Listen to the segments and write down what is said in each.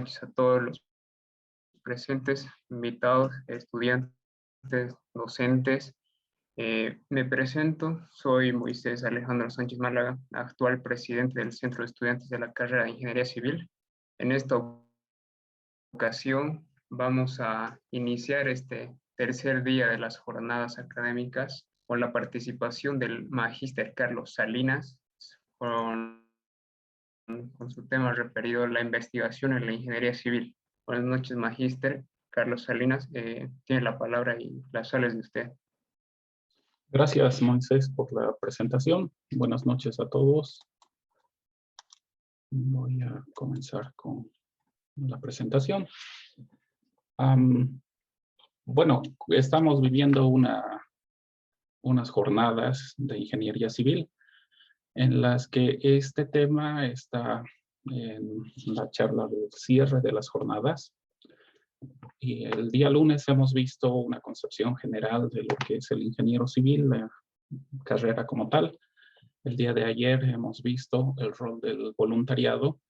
noches a todos los presentes, invitados, estudiantes, docentes. Me presento, soy Moisés Alejandro Sánchez Málaga, actual presidente del Centro de Estudiantes de la carrera de Ingeniería Civil. En esta ocasión vamos a iniciar este tercer día de las jornadas académicas con la participación del magíster Carlos Salinas, con su tema referido a la investigación en la ingeniería civil. Buenas noches, magíster Carlos Salinas. Tiene la palabra y la sala es de usted. Gracias, Moisés, por la presentación. Buenas noches a todos. Voy a comenzar con la presentación. Bueno, estamos viviendo unas jornadas de ingeniería civil en las que este tema está en la charla de cierre de las jornadas. Y el día lunes hemos visto una concepción general de lo que es el ingeniero civil, la carrera como tal. El día de ayer hemos visto el rol del voluntariado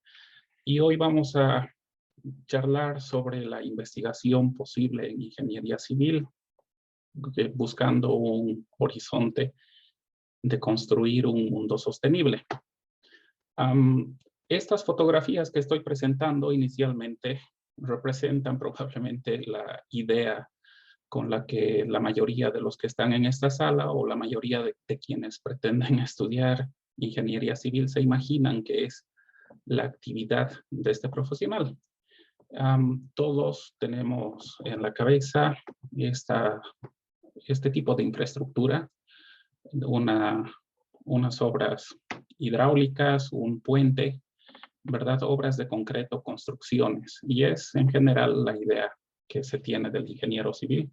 y hoy vamos a charlar sobre la investigación posible en ingeniería civil, buscando un horizonte de construir un mundo sostenible. Estas fotografías que estoy presentando inicialmente representan probablemente la idea con la que la mayoría de los que están en esta sala o la mayoría de quienes pretenden estudiar ingeniería civil se imaginan que es la actividad de este profesional. Todos tenemos en la cabeza este tipo de infraestructura, unas obras hidráulicas, un puente, ¿verdad? Obras de concreto, construcciones. Y es en general la idea que se tiene del ingeniero civil,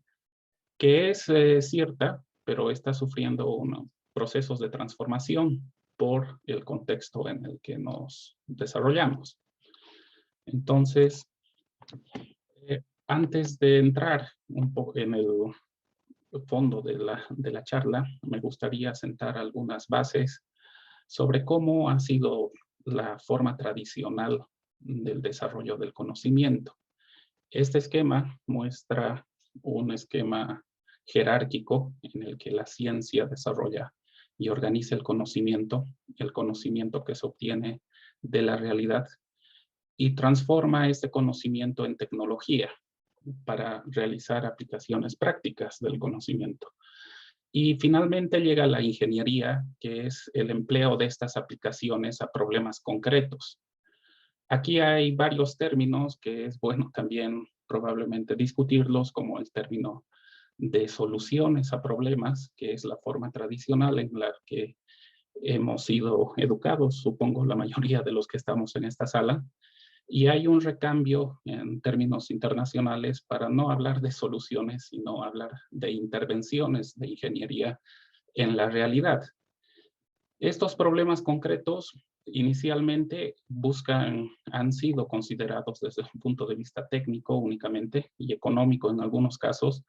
que es cierta, pero está sufriendo unos procesos de transformación por el contexto en el que nos desarrollamos. Entonces, antes de entrar un poco en el fondo de la charla, me gustaría sentar algunas bases sobre cómo ha sido la forma tradicional del desarrollo del conocimiento. Este esquema muestra un esquema jerárquico en el que la ciencia desarrolla y organiza el conocimiento que se obtiene de la realidad y transforma este conocimiento en tecnología para realizar aplicaciones prácticas del conocimiento. Y finalmente llega la ingeniería, que es el empleo de estas aplicaciones a problemas concretos. Aquí hay varios términos que es bueno también probablemente discutirlos, como el término de soluciones a problemas, que es la forma tradicional en la que hemos sido educados, supongo la mayoría de los que estamos en esta sala. Y hay un recambio en términos internacionales para no hablar de soluciones, sino hablar de intervenciones de ingeniería en la realidad. Estos problemas concretos inicialmente han sido considerados desde un punto de vista técnico únicamente y económico en algunos casos,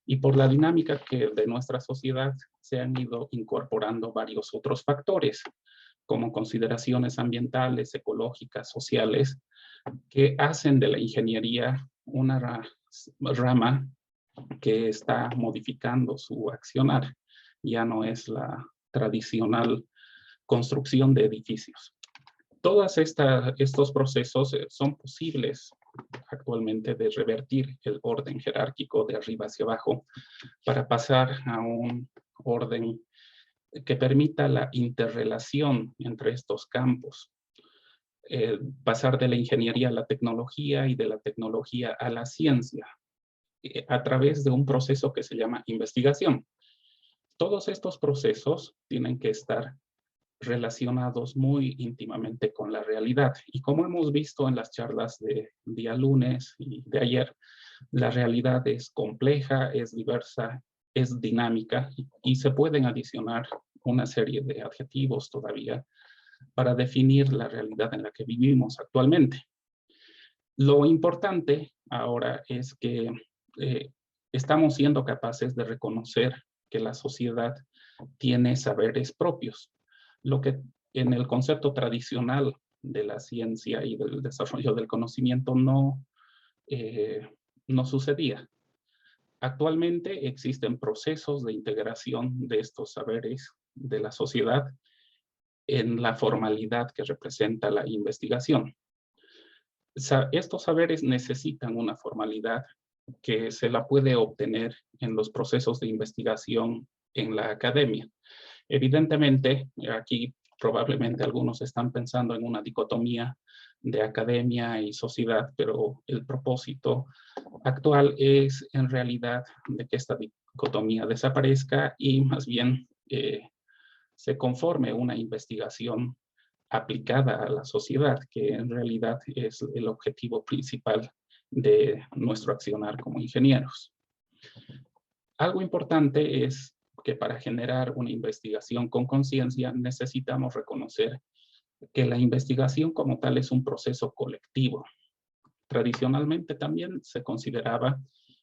y por la dinámica de nuestra sociedad se han ido incorporando varios otros factores, como consideraciones ambientales, ecológicas, sociales, que hacen de la ingeniería una rama que está modificando su accionar. Ya no es la tradicional construcción de edificios. Todos estos procesos son posibles actualmente de revertir el orden jerárquico de arriba hacia abajo para pasar a un orden que permita la interrelación entre estos campos. Pasar de la ingeniería a la tecnología y de la tecnología a la ciencia a través de un proceso que se llama investigación. Todos estos procesos tienen que estar relacionados muy íntimamente con la realidad. Y como hemos visto en las charlas de día lunes y de ayer, la realidad es compleja, es diversa, es dinámica y se pueden adicionar una serie de adjetivos todavía para definir la realidad en la que vivimos actualmente. Lo importante ahora es que estamos siendo capaces de reconocer que la sociedad tiene saberes propios. Lo que en el concepto tradicional de la ciencia y del desarrollo del conocimiento no sucedía. Actualmente existen procesos de integración de estos saberes de la sociedad en la formalidad que representa la investigación. Estos saberes necesitan una formalidad que se la puede obtener en los procesos de investigación en la academia. Evidentemente, aquí probablemente algunos están pensando en una dicotomía de academia y sociedad, pero el propósito actual es en realidad de que esta dicotomía desaparezca y más bien se conforme una investigación aplicada a la sociedad, que en realidad es el objetivo principal de nuestro accionar como ingenieros. Algo importante es que para generar una investigación con conciencia necesitamos reconocer que la investigación como tal es un proceso colectivo. Tradicionalmente también se consideraba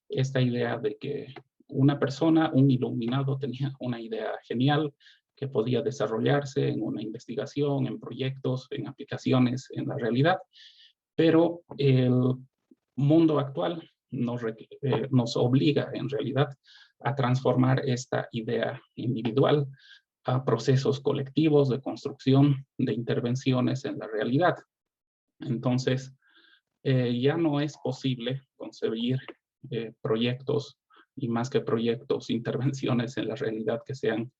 esta idea de que una persona, un iluminado, tenía una idea genial que podía desarrollarse en una investigación, en proyectos, en aplicaciones, en la realidad, pero el mundo actual nos obliga en realidad a transformar esta idea individual a procesos colectivos de construcción de intervenciones en la realidad. Entonces, ya no es posible concebir proyectos y más que proyectos, intervenciones en la realidad que sean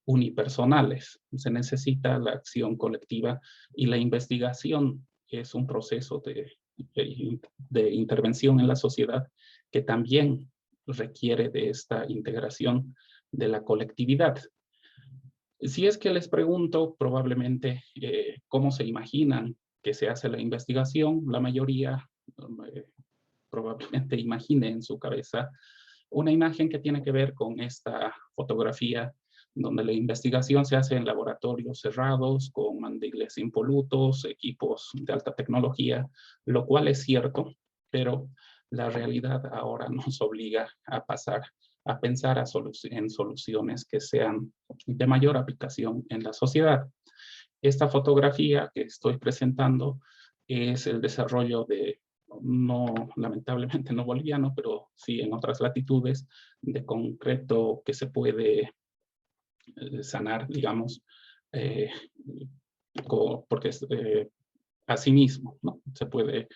unipersonales. Se necesita la acción colectiva y la investigación es un proceso de intervención en la sociedad que también requiere de esta integración de la colectividad. Si es que les pregunto probablemente cómo se imaginan que se hace la investigación, la mayoría probablemente imagine en su cabeza una imagen que tiene que ver con esta fotografía donde la investigación se hace en laboratorios cerrados, con mandiles impolutos, equipos de alta tecnología, lo cual es cierto, pero la realidad ahora nos obliga a pasar a pensar en soluciones que sean de mayor aplicación en la sociedad. Esta fotografía que estoy presentando es el desarrollo de, no, lamentablemente no boliviano, pero sí en otras latitudes, de concreto que se puede sanar, digamos, porque asimismo, ¿no? Se puede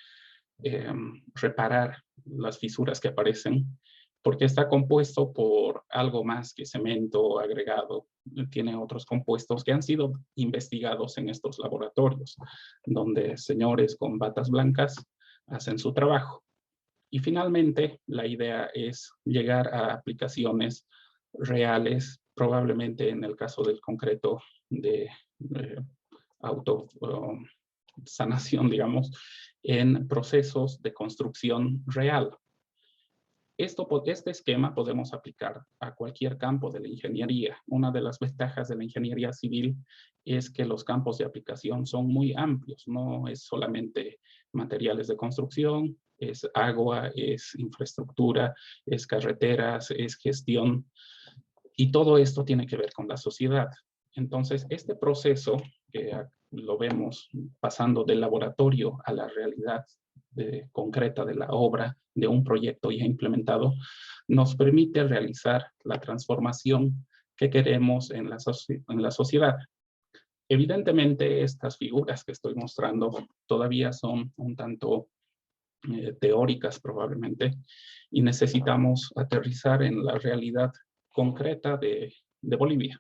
reparar las fisuras que aparecen, porque está compuesto por algo más que cemento agregado. Tiene otros compuestos que han sido investigados en estos laboratorios, donde señores con batas blancas hacen su trabajo. Y finalmente, la idea es llegar a aplicaciones reales, probablemente en el caso del concreto de autosanación, digamos, en procesos de construcción real. Este esquema podemos aplicar a cualquier campo de la ingeniería. Una de las ventajas de la ingeniería civil es que los campos de aplicación son muy amplios. No es solamente materiales de construcción, es agua, es infraestructura, es carreteras, es gestión. Y todo esto tiene que ver con la sociedad. Entonces, este proceso que lo vemos pasando del laboratorio a la realidad concreta de la obra, de un proyecto ya implementado, nos permite realizar la transformación que queremos en la sociedad. Evidentemente, estas figuras que estoy mostrando todavía son un tanto teóricas probablemente, y necesitamos aterrizar en la realidad concreta de Bolivia.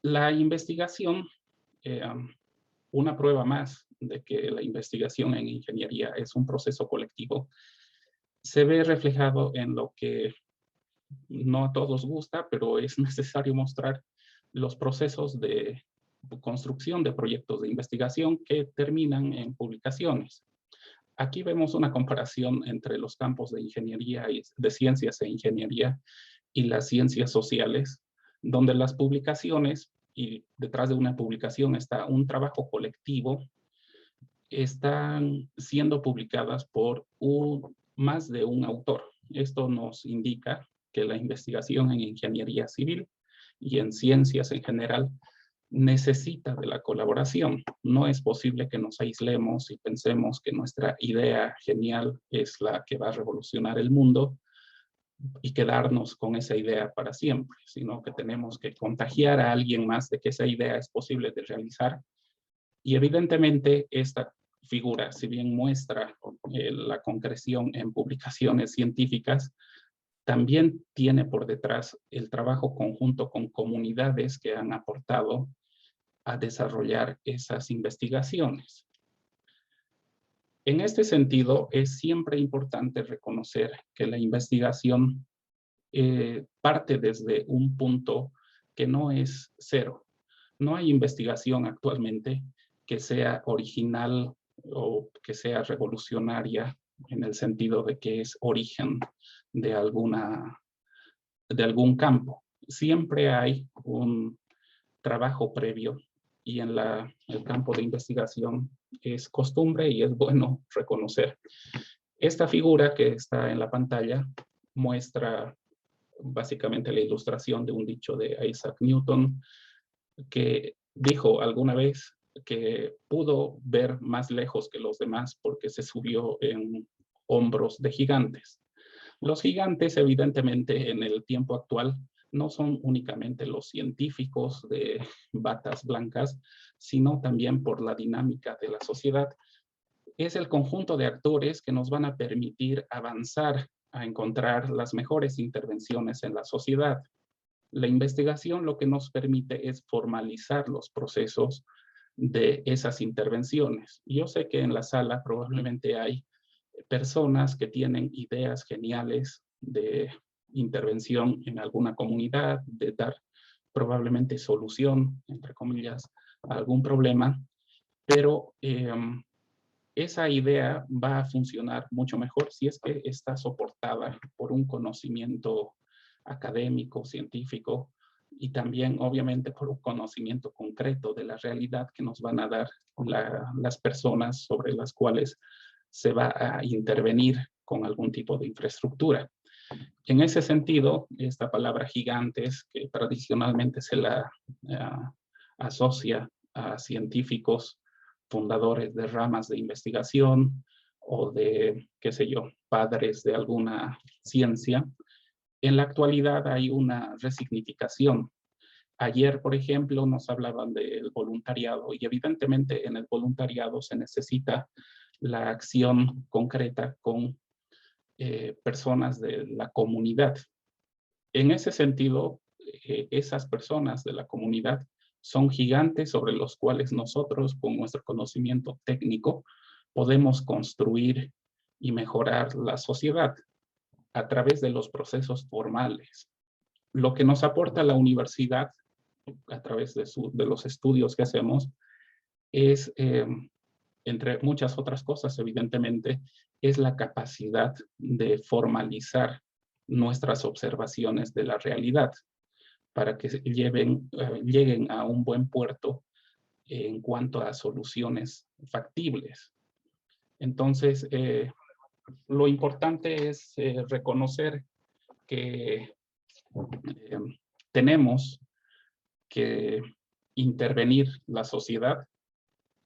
La investigación, una prueba más de que la investigación en ingeniería es un proceso colectivo, se ve reflejado en lo que no a todos gusta, pero es necesario mostrar los procesos de construcción de proyectos de investigación que terminan en publicaciones. Aquí vemos una comparación entre los campos de ingeniería y de ciencias e ingeniería y las ciencias sociales, donde las publicaciones, y detrás de una publicación está un trabajo colectivo, están siendo publicadas por más de un autor. Esto nos indica que la investigación en ingeniería civil y en ciencias en general necesita de la colaboración. No es posible que nos aislemos y pensemos que nuestra idea genial es la que va a revolucionar el mundo y quedarnos con esa idea para siempre, sino que tenemos que contagiar a alguien más de que esa idea es posible de realizar. Y evidentemente esta figura, si bien muestra la concreción en publicaciones científicas, también tiene por detrás el trabajo conjunto con comunidades que han aportado a desarrollar esas investigaciones. En este sentido, es siempre importante reconocer que la investigación parte desde un punto que no es cero. No hay investigación actualmente que sea original o que sea revolucionaria en el sentido de que es origen de, de algún campo. Siempre hay un trabajo previo y en el campo de investigación es costumbre y es bueno reconocer. Esta figura que está en la pantalla muestra básicamente la ilustración de un dicho de Isaac Newton, que dijo alguna vez que pudo ver más lejos que los demás porque se subió en hombros de gigantes. Los gigantes, evidentemente, en el tiempo actual, no son únicamente los científicos de batas blancas, sino también por la dinámica de la sociedad. Es el conjunto de actores que nos van a permitir avanzar a encontrar las mejores intervenciones en la sociedad. La investigación lo que nos permite es formalizar los procesos de esas intervenciones. Yo sé que en la sala probablemente hay personas que tienen ideas geniales de intervención en alguna comunidad, de dar probablemente solución, entre comillas, a algún problema, pero esa idea va a funcionar mucho mejor si es que está soportada por un conocimiento académico, científico, y también obviamente por un conocimiento concreto de la realidad que nos van a dar las personas sobre las cuales se va a intervenir con algún tipo de infraestructura. En ese sentido, esta palabra gigantes, que tradicionalmente se la asocia a científicos fundadores de ramas de investigación o de, qué sé yo, padres de alguna ciencia, en la actualidad hay una resignificación. Ayer, por ejemplo, nos hablaban del voluntariado y evidentemente en el voluntariado se necesita la acción concreta con personas de la comunidad. En ese sentido, esas personas de la comunidad son gigantes sobre los cuales nosotros, con nuestro conocimiento técnico, podemos construir y mejorar la sociedad a través de los procesos formales. Lo que nos aporta la universidad a través de los estudios que hacemos es, entre muchas otras cosas, evidentemente, es la capacidad de formalizar nuestras observaciones de la realidad para que lleguen a un buen puerto en cuanto a soluciones factibles. Entonces, lo importante es reconocer que tenemos que intervenir la sociedad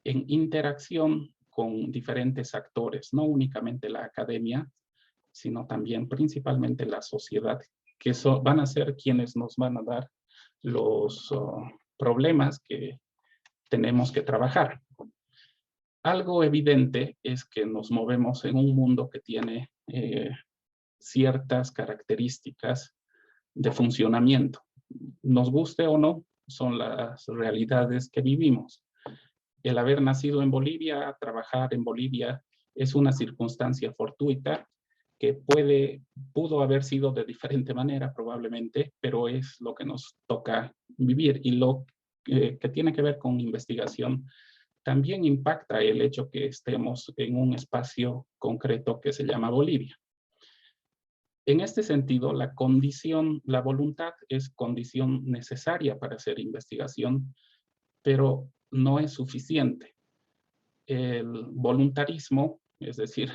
en interacción con diferentes actores, no únicamente la academia, sino también principalmente la sociedad, que van a ser quienes nos van a dar los problemas que tenemos que trabajar. Algo evidente es que nos movemos en un mundo que tiene ciertas características de funcionamiento. Nos guste o no, son las realidades que vivimos. El haber nacido en Bolivia, trabajar en Bolivia, es una circunstancia fortuita que pudo haber sido de diferente manera probablemente, pero es lo que nos toca vivir. Y lo que tiene que ver con investigación también impacta el hecho que estemos en un espacio concreto que se llama Bolivia. En este sentido, la voluntad es condición necesaria para hacer investigación, pero no es suficiente. El voluntarismo, es decir,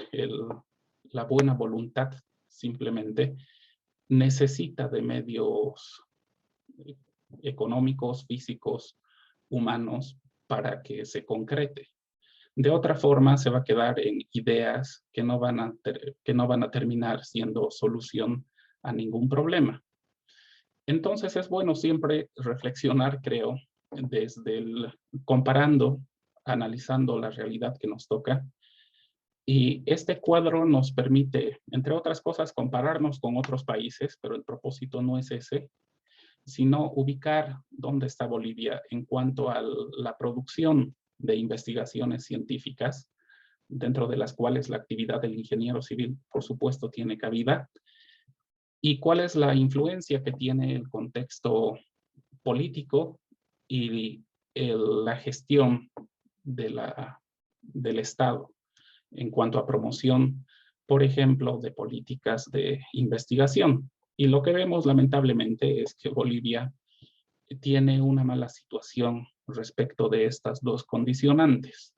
la buena voluntad simplemente, necesita de medios económicos, físicos, humanos para que se concrete. De otra forma, se va a quedar en ideas que no van a terminar siendo solución a ningún problema. Entonces es bueno siempre reflexionar, creo, comparando, analizando la realidad que nos toca. Y este cuadro nos permite, entre otras cosas, compararnos con otros países, pero el propósito no es ese, sino ubicar dónde está Bolivia en cuanto a la producción de investigaciones científicas, dentro de las cuales la actividad del ingeniero civil, por supuesto, tiene cabida, y cuál es la influencia que tiene el contexto político y la gestión del Estado en cuanto a promoción, por ejemplo, de políticas de investigación. Y lo que vemos lamentablemente es que Bolivia tiene una mala situación respecto de estas dos condicionantes.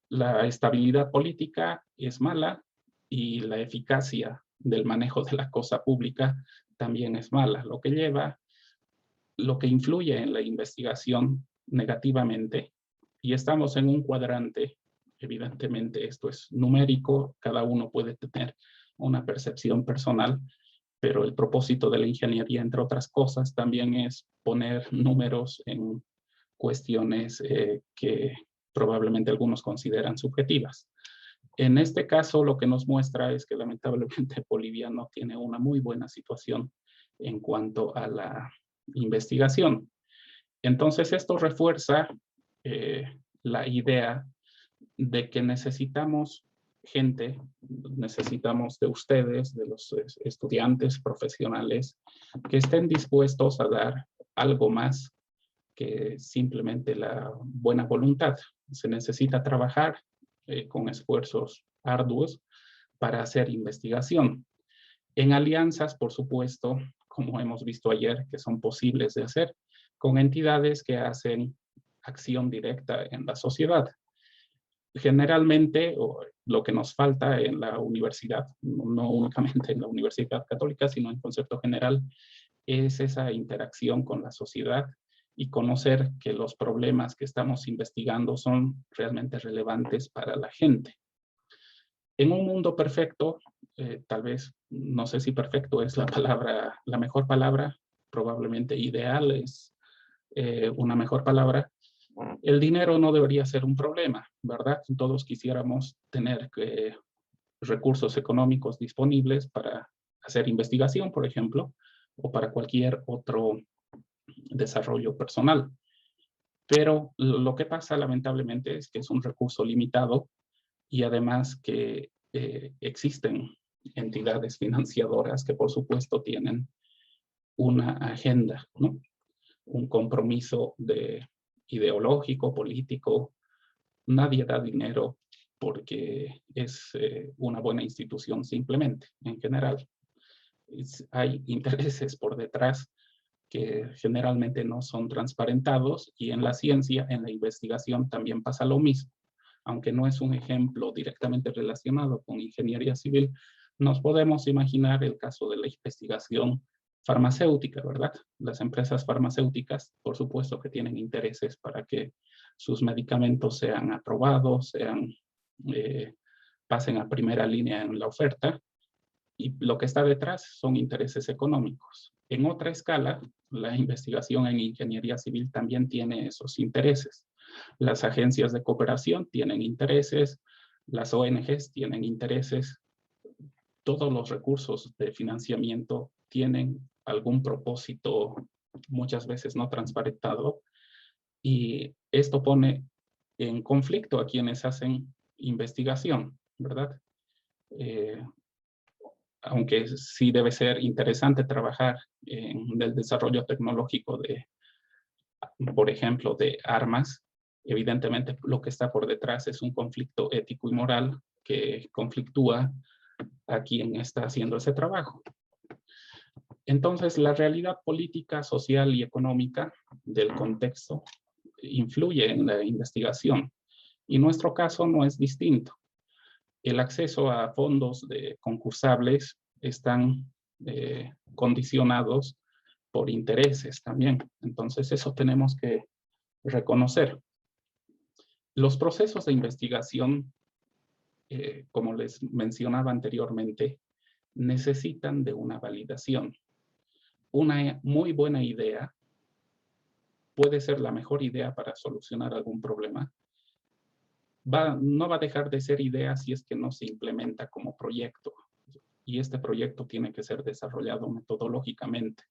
La estabilidad política es mala y la eficacia del manejo de la cosa pública también es mala, lo que influye en la investigación negativamente. Y estamos en un cuadrante, evidentemente esto es numérico, cada uno puede tener una percepción personal, pero el propósito de la ingeniería, entre otras cosas, también es poner números en cuestiones que probablemente algunos consideran subjetivas. En este caso, lo que nos muestra es que lamentablemente Bolivia no tiene una muy buena situación en cuanto a la investigación. Entonces, esto refuerza la idea de que necesitamos gente, necesitamos de ustedes, de los estudiantes profesionales, que estén dispuestos a dar algo más que simplemente la buena voluntad. Se necesita trabajar con esfuerzos arduos para hacer investigación. En alianzas, por supuesto, como hemos visto ayer, que son posibles de hacer, con entidades que hacen acción directa en la sociedad. Generalmente, lo que nos falta en la universidad, no únicamente en la Universidad Católica, sino en concepto general, es esa interacción con la sociedad y conocer que los problemas que estamos investigando son realmente relevantes para la gente. En un mundo perfecto, tal vez, no sé si perfecto es la mejor palabra, probablemente ideal es una mejor palabra, el dinero no debería ser un problema, ¿verdad? Todos quisiéramos tener recursos económicos disponibles para hacer investigación, por ejemplo, o para cualquier otro desarrollo personal. Pero lo que pasa lamentablemente es que es un recurso limitado y además que existen entidades financiadoras que por supuesto tienen una agenda, ¿no? Un compromiso ideológico, político. Nadie da dinero porque es una buena institución simplemente, en general. Hay intereses por detrás que generalmente no son transparentados y en la ciencia, en la investigación también pasa lo mismo. Aunque no es un ejemplo directamente relacionado con ingeniería civil, nos podemos imaginar el caso de la investigación farmacéutica, ¿verdad? Las empresas farmacéuticas, por supuesto que tienen intereses para que sus medicamentos sean aprobados, pasen a primera línea en la oferta, y lo que está detrás son intereses económicos. En otra escala, la investigación en ingeniería civil también tiene esos intereses. Las agencias de cooperación tienen intereses, las ONGs tienen intereses, todos los recursos de financiamiento tienen algún propósito, muchas veces no transparentado, y esto pone en conflicto a quienes hacen investigación, ¿verdad? Aunque sí debe ser interesante trabajar en el desarrollo tecnológico por ejemplo, de armas, evidentemente lo que está por detrás es un conflicto ético y moral que conflictúa a quien está haciendo ese trabajo. Entonces, la realidad política, social y económica del contexto influye en la investigación y nuestro caso no es distinto. El acceso a fondos concursables están condicionados por intereses también. Entonces, eso tenemos que reconocer. Los procesos de investigación, como les mencionaba anteriormente, necesitan de una validación. Una muy buena idea puede ser la mejor idea para solucionar algún problema. No va a dejar de ser idea si es que no se implementa como proyecto. Y este proyecto tiene que ser desarrollado metodológicamente.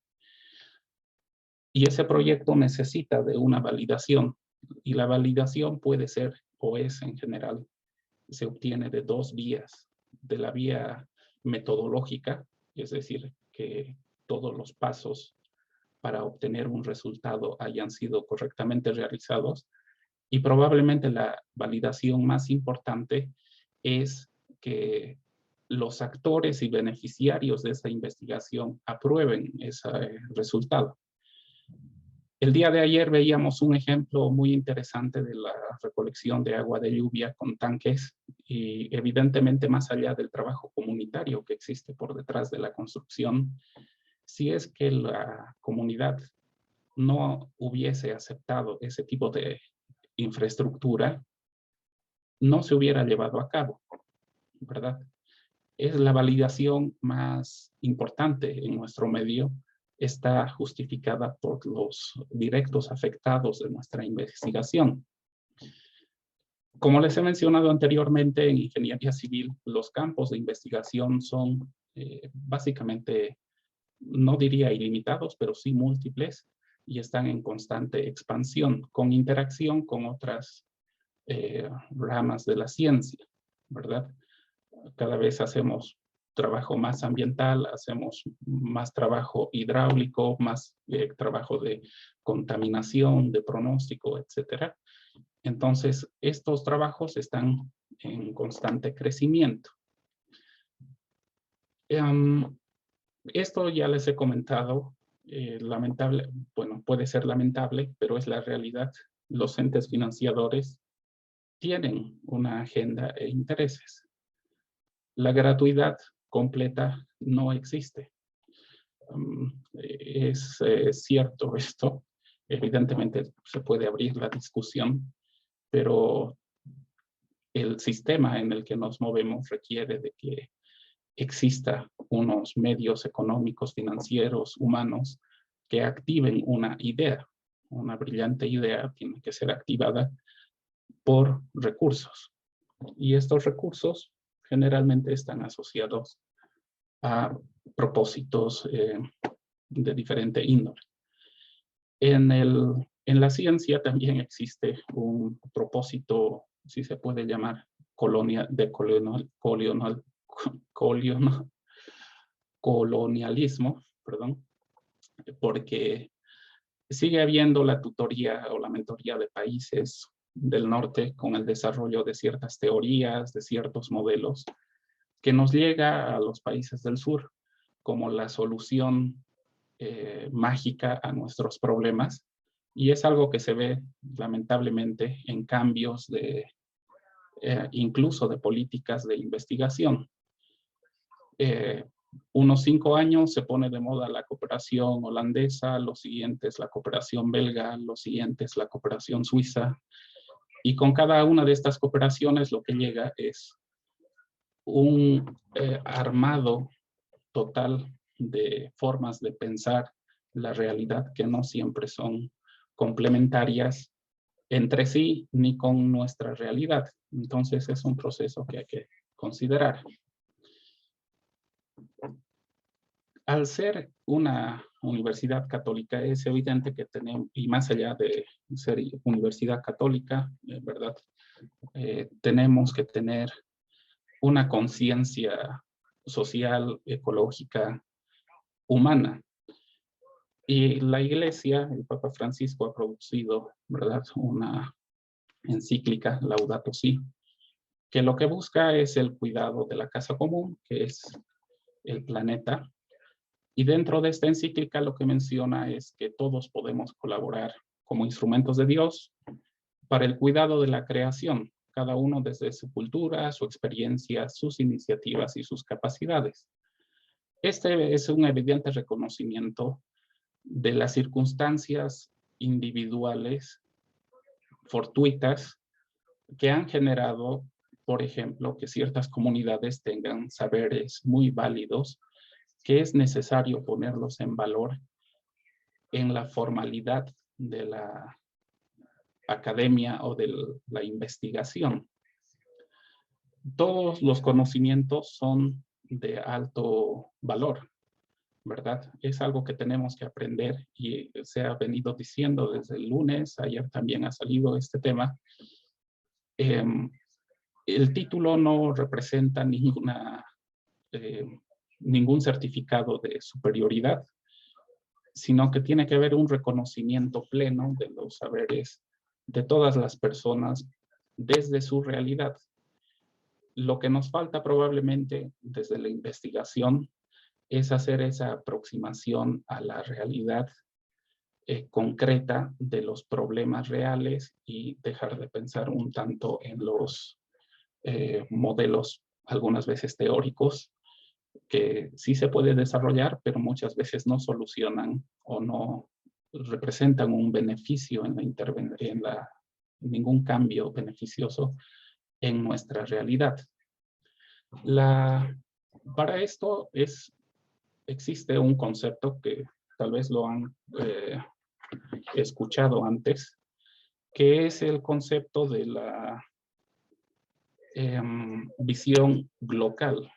Y ese proyecto necesita de una validación. Y la validación puede ser, o es en general, se obtiene de dos vías. De la vía metodológica, es decir, que todos los pasos para obtener un resultado hayan sido correctamente realizados. Y probablemente la validación más importante es que los actores y beneficiarios de esta investigación aprueben ese resultado. El día de ayer veíamos un ejemplo muy interesante de la recolección de agua de lluvia con tanques y evidentemente más allá del trabajo comunitario que existe por detrás de la construcción, si es que la comunidad no hubiese aceptado ese tipo de infraestructura, no se hubiera llevado a cabo, ¿verdad? Es la validación más importante en nuestro medio, está justificada por los directos afectados de nuestra investigación. Como les he mencionado anteriormente, en ingeniería civil, los campos de investigación son básicamente, no diría ilimitados, pero sí múltiples y están en constante expansión, con interacción con otras ramas de la ciencia, ¿verdad? Cada vez hacemos trabajo más ambiental, hacemos más trabajo hidráulico, más trabajo de contaminación, de pronóstico, etcétera. Entonces, estos trabajos están en constante crecimiento. Esto ya les he comentado, lamentable, bueno, puede ser lamentable, pero es la realidad. Los entes financiadores tienen una agenda e intereses. La gratuidad completa no existe. Es cierto esto. Evidentemente se puede abrir la discusión, pero el sistema en el que nos movemos requiere de que exista unos medios económicos, financieros, humanos, que activen una idea. Una brillante idea tiene que ser activada por recursos. Y estos recursos generalmente están asociados a propósitos de diferente índole. En la ciencia también existe un propósito, si se puede llamar, colonialismo, perdón, porque sigue habiendo la tutoría o la mentoría de países del norte con el desarrollo de ciertas teorías, de ciertos modelos, que nos llega a los países del sur como la solución mágica a nuestros problemas. Y es algo que se ve lamentablemente en cambios de incluso de políticas de investigación. Unos 5 años se pone de moda la cooperación holandesa, los siguientes la cooperación belga, los siguientes la cooperación suiza. Y con cada una de estas cooperaciones lo que llega es un armado total de formas de pensar la realidad que no siempre son complementarias entre sí ni con nuestra realidad. Entonces es un proceso que hay que considerar. Al ser una universidad católica, es evidente que tenemos, y más allá de ser universidad católica, ¿verdad? Tenemos que tener una conciencia social, ecológica, humana. Y la Iglesia, el Papa Francisco ha producido, ¿verdad?, una encíclica, Laudato Si, que lo que busca es el cuidado de la casa común, que es el planeta. Y dentro de esta encíclica lo que menciona es que todos podemos colaborar como instrumentos de Dios para el cuidado de la creación, cada uno desde su cultura, su experiencia, sus iniciativas y sus capacidades. Este es un evidente reconocimiento de las circunstancias individuales fortuitas que han generado, por ejemplo, que ciertas comunidades tengan saberes muy válidos, que es necesario ponerlos en valor en la formalidad de la academia o de la investigación. Todos los conocimientos son de alto valor, ¿verdad? Es algo que tenemos que aprender y se ha venido diciendo desde el lunes, ayer también ha salido este tema. El título no representa ningún certificado de superioridad, sino que tiene que haber un reconocimiento pleno de los saberes de todas las personas desde su realidad. Lo que nos falta probablemente desde la investigación es hacer esa aproximación a la realidad concreta de los problemas reales y dejar de pensar un tanto en los modelos, algunas veces teóricos, que sí se puede desarrollar, pero muchas veces no solucionan o no representan un beneficio en ningún cambio beneficioso en nuestra realidad. Para esto existe un concepto que tal vez lo han escuchado antes, que es el concepto de la visión local.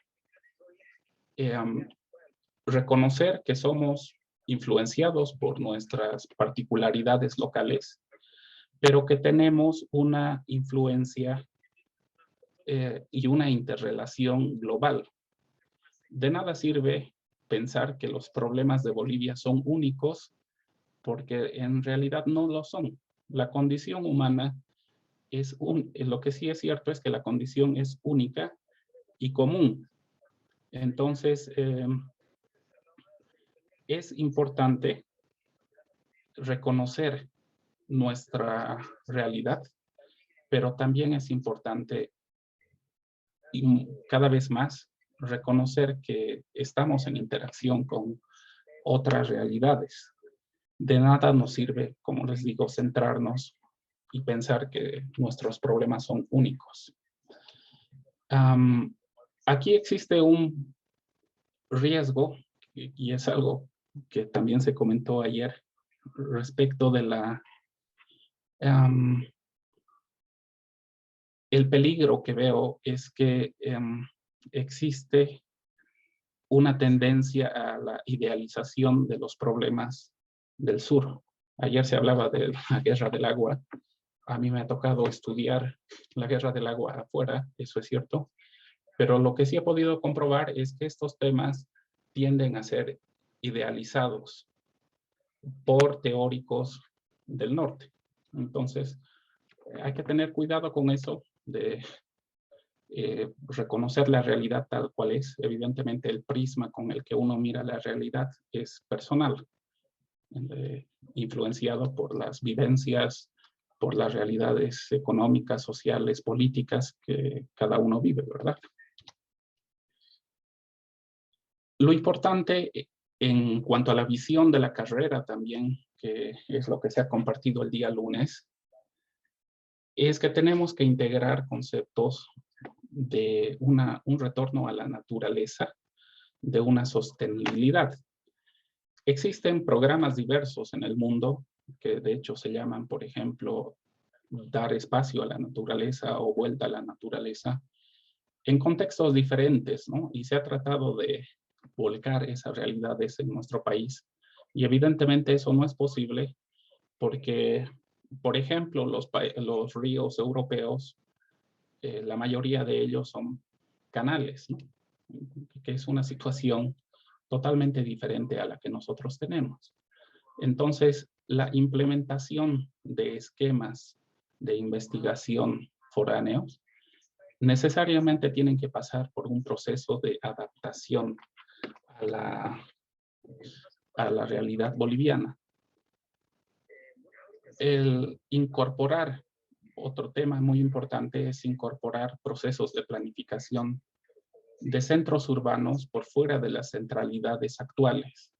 Reconocer que somos influenciados por nuestras particularidades locales, pero que tenemos una influencia y una interrelación global. De nada sirve pensar que los problemas de Bolivia son únicos, porque en realidad no lo son. La condición humana lo que sí es cierto es que la condición es única y común. Entonces, es importante reconocer nuestra realidad, pero también es importante y cada vez más reconocer que estamos en interacción con otras realidades. De nada nos sirve, como les digo, centrarnos y pensar que nuestros problemas son únicos. Aquí existe un riesgo, y es algo que también se comentó ayer, respecto de el peligro que veo es que existe una tendencia a la idealización de los problemas del sur. Ayer se hablaba de la guerra del agua. A mí me ha tocado estudiar la guerra del agua afuera, eso es cierto. Pero lo que sí he podido comprobar es que estos temas tienden a ser idealizados por teóricos del norte. Entonces, hay que tener cuidado con eso de reconocer la realidad tal cual es. Evidentemente, el prisma con el que uno mira la realidad es personal, influenciado por las vivencias, por las realidades económicas, sociales, políticas que cada uno vive, ¿verdad? Lo importante en cuanto a la visión de la carrera también, que es lo que se ha compartido el día lunes, es que tenemos que integrar conceptos de un retorno a la naturaleza, de una sostenibilidad. Existen programas diversos en el mundo que de hecho se llaman, por ejemplo, dar espacio a la naturaleza o vuelta a la naturaleza, en contextos diferentes, ¿no? Y se ha tratado de volcar esas realidades en nuestro país. Y evidentemente eso no es posible porque, por ejemplo, los ríos europeos, la mayoría de ellos son canales, ¿no? Que es una situación totalmente diferente a la que nosotros tenemos. Entonces, la implementación de esquemas de investigación foráneos necesariamente tienen que pasar por un proceso de adaptación a la realidad boliviana. El incorporar, otro tema muy importante es incorporar procesos de planificación de centros urbanos por fuera de las centralidades actuales.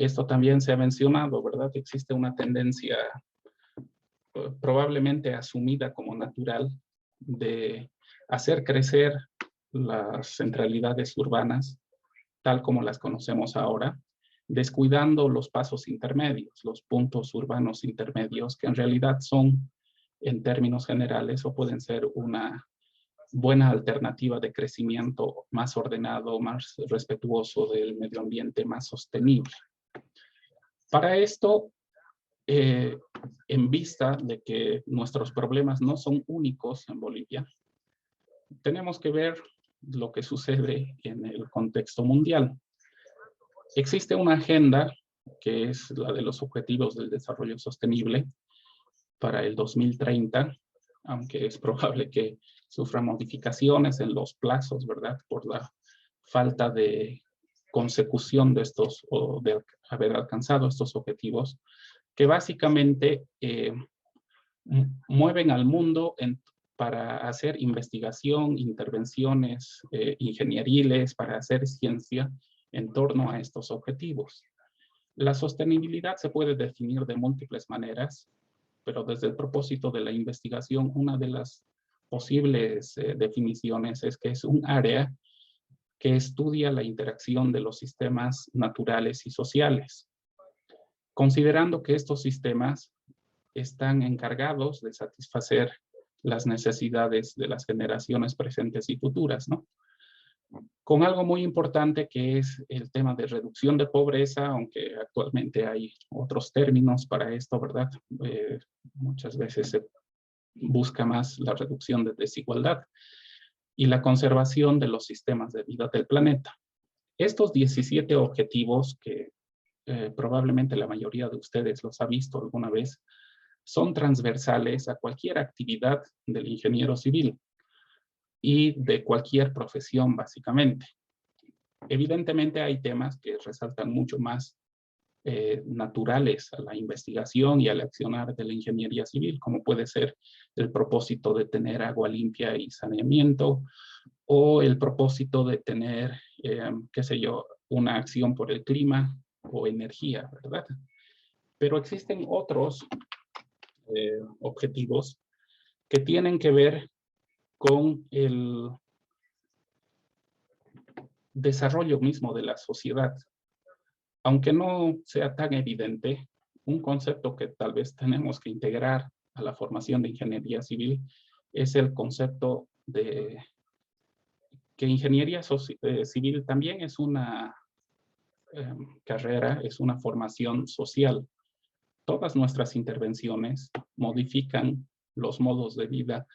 Esto también se ha mencionado, ¿verdad? Existe una tendencia probablemente asumida como natural de hacer crecer las centralidades urbanas tal como las conocemos ahora, descuidando los pasos intermedios, los puntos urbanos intermedios, que en realidad son, en términos generales, o pueden ser una buena alternativa de crecimiento más ordenado, más respetuoso del medio ambiente, más sostenible. Para esto, en vista de que nuestros problemas no son únicos en Bolivia, tenemos que ver lo que sucede en el contexto mundial. Existe una agenda que es la de los Objetivos del Desarrollo Sostenible para el 2030, aunque es probable que sufra modificaciones en los plazos, ¿verdad? Por la falta de consecución de estos o de haber alcanzado estos objetivos, que básicamente mueven al mundo para hacer investigación, intervenciones ingenieriles, para hacer ciencia en torno a estos objetivos. La sostenibilidad se puede definir de múltiples maneras, pero desde el propósito de la investigación, una de las posibles definiciones es que es un área que estudia la interacción de los sistemas naturales y sociales, considerando que estos sistemas están encargados de satisfacer las necesidades de las generaciones presentes y futuras, ¿no? Con algo muy importante que es el tema de reducción de pobreza, aunque actualmente hay otros términos para esto, ¿verdad? Muchas veces se busca más la reducción de desigualdad y la conservación de los sistemas de vida del planeta. Estos 17 objetivos, que probablemente la mayoría de ustedes los ha visto alguna vez, son transversales a cualquier actividad del ingeniero civil y de cualquier profesión, básicamente. Evidentemente hay temas que resaltan mucho más naturales a la investigación y al accionar de la ingeniería civil, como puede ser el propósito de tener agua limpia y saneamiento, o el propósito de tener, qué sé yo, una acción por el clima o energía, ¿verdad? Pero existen otros objetivos que tienen que ver con el desarrollo mismo de la sociedad. Aunque no sea tan evidente, un concepto que tal vez tenemos que integrar a la formación de ingeniería civil es el concepto de que ingeniería civil también es una carrera, es una formación social. Todas nuestras intervenciones modifican los modos de vida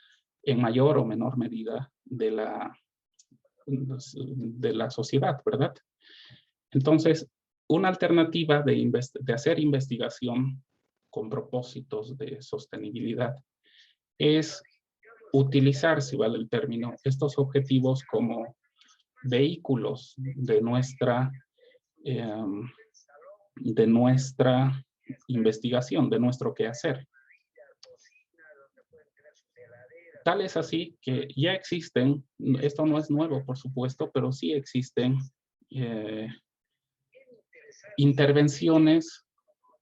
en mayor o menor medida de la sociedad, ¿verdad? Entonces, una alternativa de hacer investigación con propósitos de sostenibilidad es utilizar, si vale el término, estos objetivos como vehículos de nuestra investigación, de nuestro quehacer. Tal es así que ya existen, esto no es nuevo, por supuesto, pero sí existen intervenciones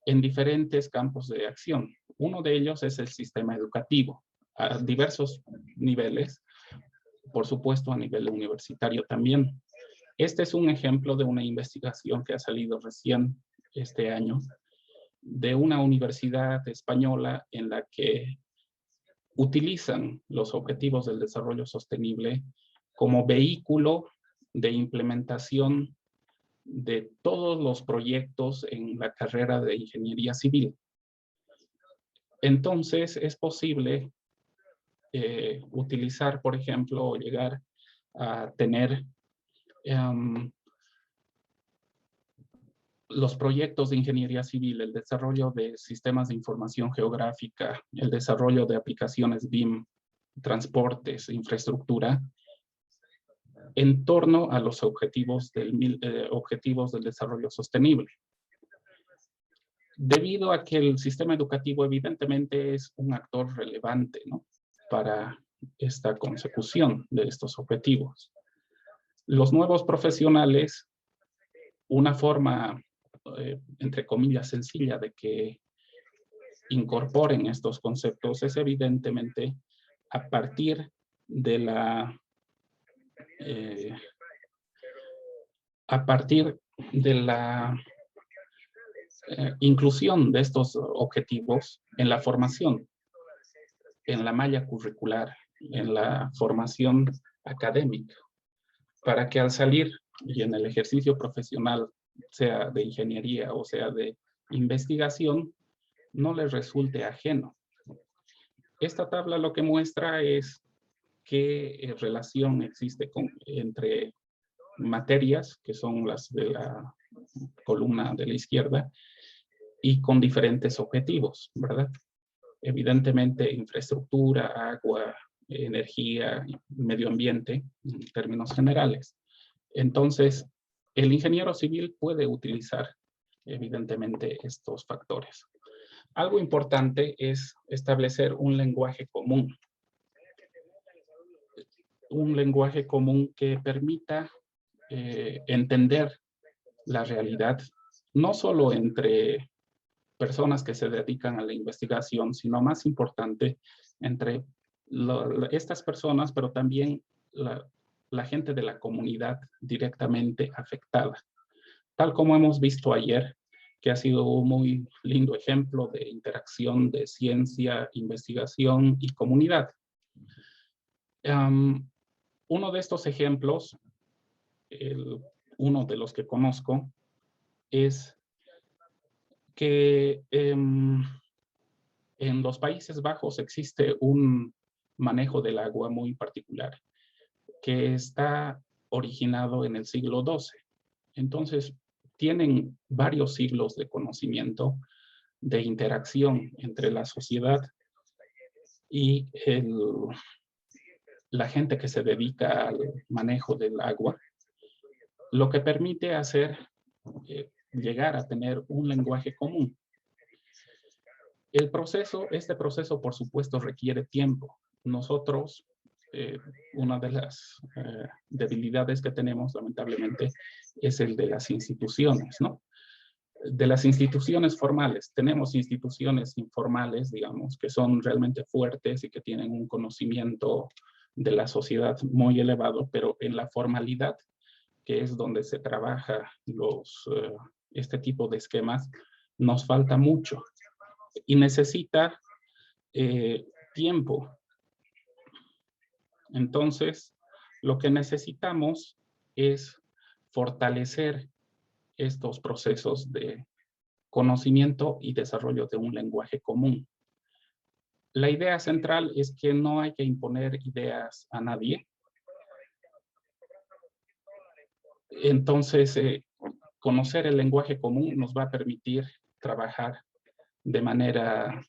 en diferentes campos de acción. Uno de ellos es el sistema educativo, a diversos niveles, por supuesto a nivel universitario también. Este es un ejemplo de una investigación que ha salido recién este año de una universidad española en la que utilizan los objetivos del desarrollo sostenible como vehículo de implementación de todos los proyectos en la carrera de ingeniería civil. Entonces, es posible utilizar, por ejemplo, o llegar a tener los proyectos de ingeniería civil, el desarrollo de sistemas de información geográfica, el desarrollo de aplicaciones BIM, transportes, infraestructura, en torno a los objetivos del desarrollo sostenible. Debido a que el sistema educativo evidentemente es un actor relevante, ¿no?, para esta consecución de estos objetivos. Los nuevos profesionales, una forma entre comillas, sencilla de que incorporen estos conceptos es evidentemente a partir de la inclusión de estos objetivos en la formación, en la malla curricular, en la formación académica, para que al salir y en el ejercicio profesional, sea de ingeniería o sea de investigación, no les resulte ajeno. Esta tabla lo que muestra es qué relación existe entre materias, que son las de la columna de la izquierda, y con diferentes objetivos, ¿verdad? Evidentemente, infraestructura, agua, energía, medio ambiente, en términos generales. Entonces, el ingeniero civil puede utilizar, evidentemente, estos factores. Algo importante es establecer un lenguaje común. Un lenguaje común que permita entender la realidad, no solo entre personas que se dedican a la investigación, sino más importante, entre estas personas, pero también la gente de la comunidad directamente afectada. Tal como hemos visto ayer, que ha sido un muy lindo ejemplo de interacción de ciencia, investigación y comunidad. Uno de estos ejemplos, uno de los que conozco, es que en los Países Bajos existe un manejo del agua muy particular que está originado en el siglo XII. Entonces, tienen varios siglos de conocimiento, de interacción entre la sociedad y la gente que se dedica al manejo del agua, lo que permite hacer llegar a tener un lenguaje común. Este proceso, por supuesto, requiere tiempo. Nosotros, una de las debilidades que tenemos, lamentablemente, es el de las instituciones, ¿no? De las instituciones formales. Tenemos instituciones informales, digamos, que son realmente fuertes y que tienen un conocimiento de la sociedad muy elevado, pero en la formalidad, que es donde se trabaja este tipo de esquemas, nos falta mucho y necesita tiempo. Entonces, lo que necesitamos es fortalecer estos procesos de conocimiento y desarrollo de un lenguaje común. La idea central es que no hay que imponer ideas a nadie. Entonces, conocer el lenguaje común nos va a permitir trabajar de manera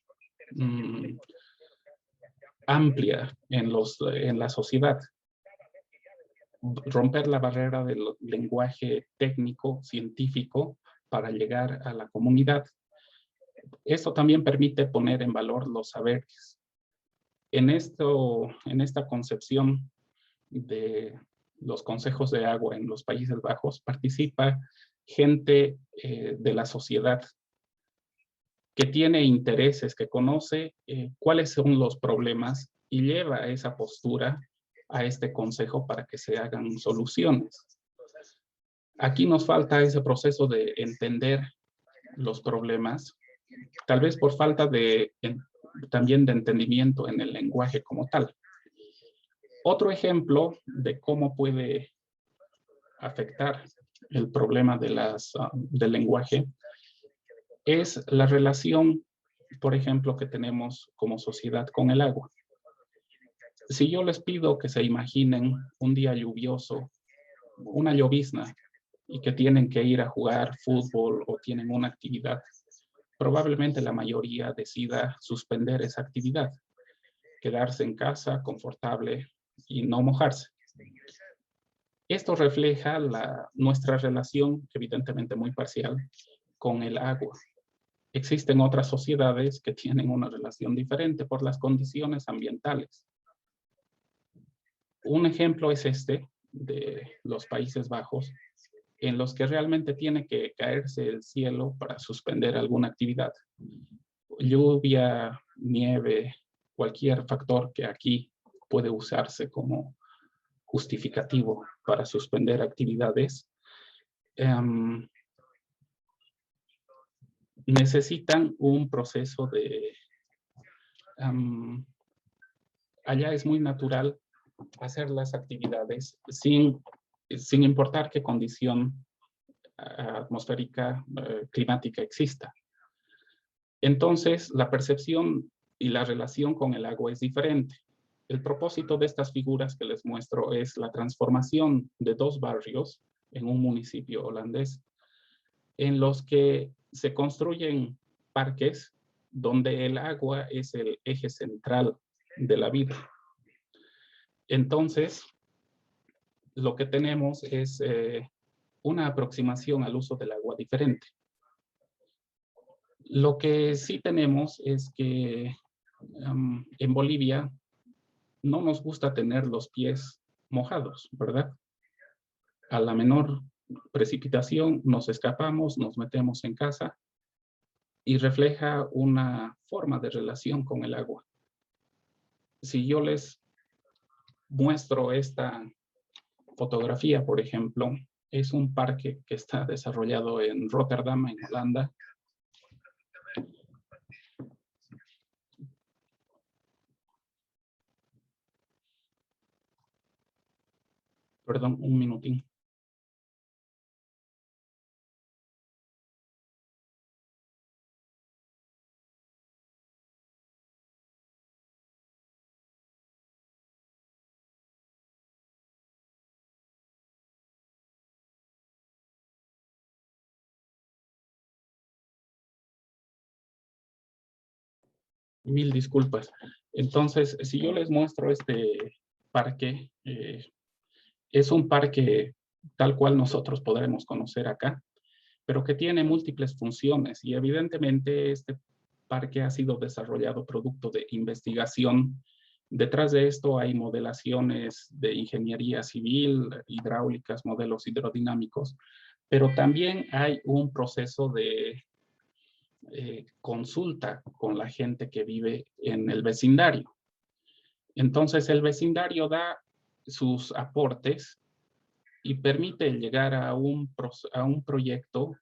amplia en la sociedad. Romper la barrera del lenguaje técnico, científico, para llegar a la comunidad. Esto también permite poner en valor los saberes. En esta concepción de los consejos de agua en los Países Bajos participa gente de la sociedad que tiene intereses, que conoce cuáles son los problemas y lleva esa postura a este consejo para que se hagan soluciones. Aquí nos falta ese proceso de entender los problemas, tal vez por falta también de entendimiento en el lenguaje como tal. Otro ejemplo de cómo puede afectar el problema del lenguaje es la relación, por ejemplo, que tenemos como sociedad con el agua. Si yo les pido que se imaginen un día lluvioso, una llovizna, y que tienen que ir a jugar fútbol o tienen una actividad, probablemente la mayoría decida suspender esa actividad, quedarse en casa confortable y no mojarse. Esto refleja nuestra relación, evidentemente muy parcial, con el agua. Existen otras sociedades que tienen una relación diferente por las condiciones ambientales. Un ejemplo es este de los Países Bajos, en los que realmente tiene que caerse el cielo para suspender alguna actividad. Lluvia, nieve, cualquier factor que aquí puede usarse como justificativo para suspender actividades, necesitan un proceso de... allá es muy natural hacer las actividades sin importar qué condición atmosférica, climática exista. Entonces, la percepción y la relación con el agua es diferente. El propósito de estas figuras que les muestro es la transformación de 2 barrios en un municipio holandés, en los que se construyen parques donde el agua es el eje central de la vida. Entonces, lo que tenemos es una aproximación al uso del agua diferente. Lo que sí tenemos es que en Bolivia no nos gusta tener los pies mojados, ¿verdad? A la menor precipitación nos escapamos, nos metemos en casa y refleja una forma de relación con el agua. Si yo les muestro esta fotografía, por ejemplo, es un parque que está desarrollado en Rotterdam, en Holanda. Perdón, un minutín. Mil disculpas. Entonces, si yo les muestro este parque, es un parque tal cual nosotros podremos conocer acá, pero que tiene múltiples funciones y evidentemente este parque ha sido desarrollado producto de investigación. Detrás de esto hay modelaciones de ingeniería civil, hidráulicas, modelos hidrodinámicos, pero también hay un proceso de consulta con la gente que vive en el vecindario. Entonces el vecindario da sus aportes y permite llegar a un proyecto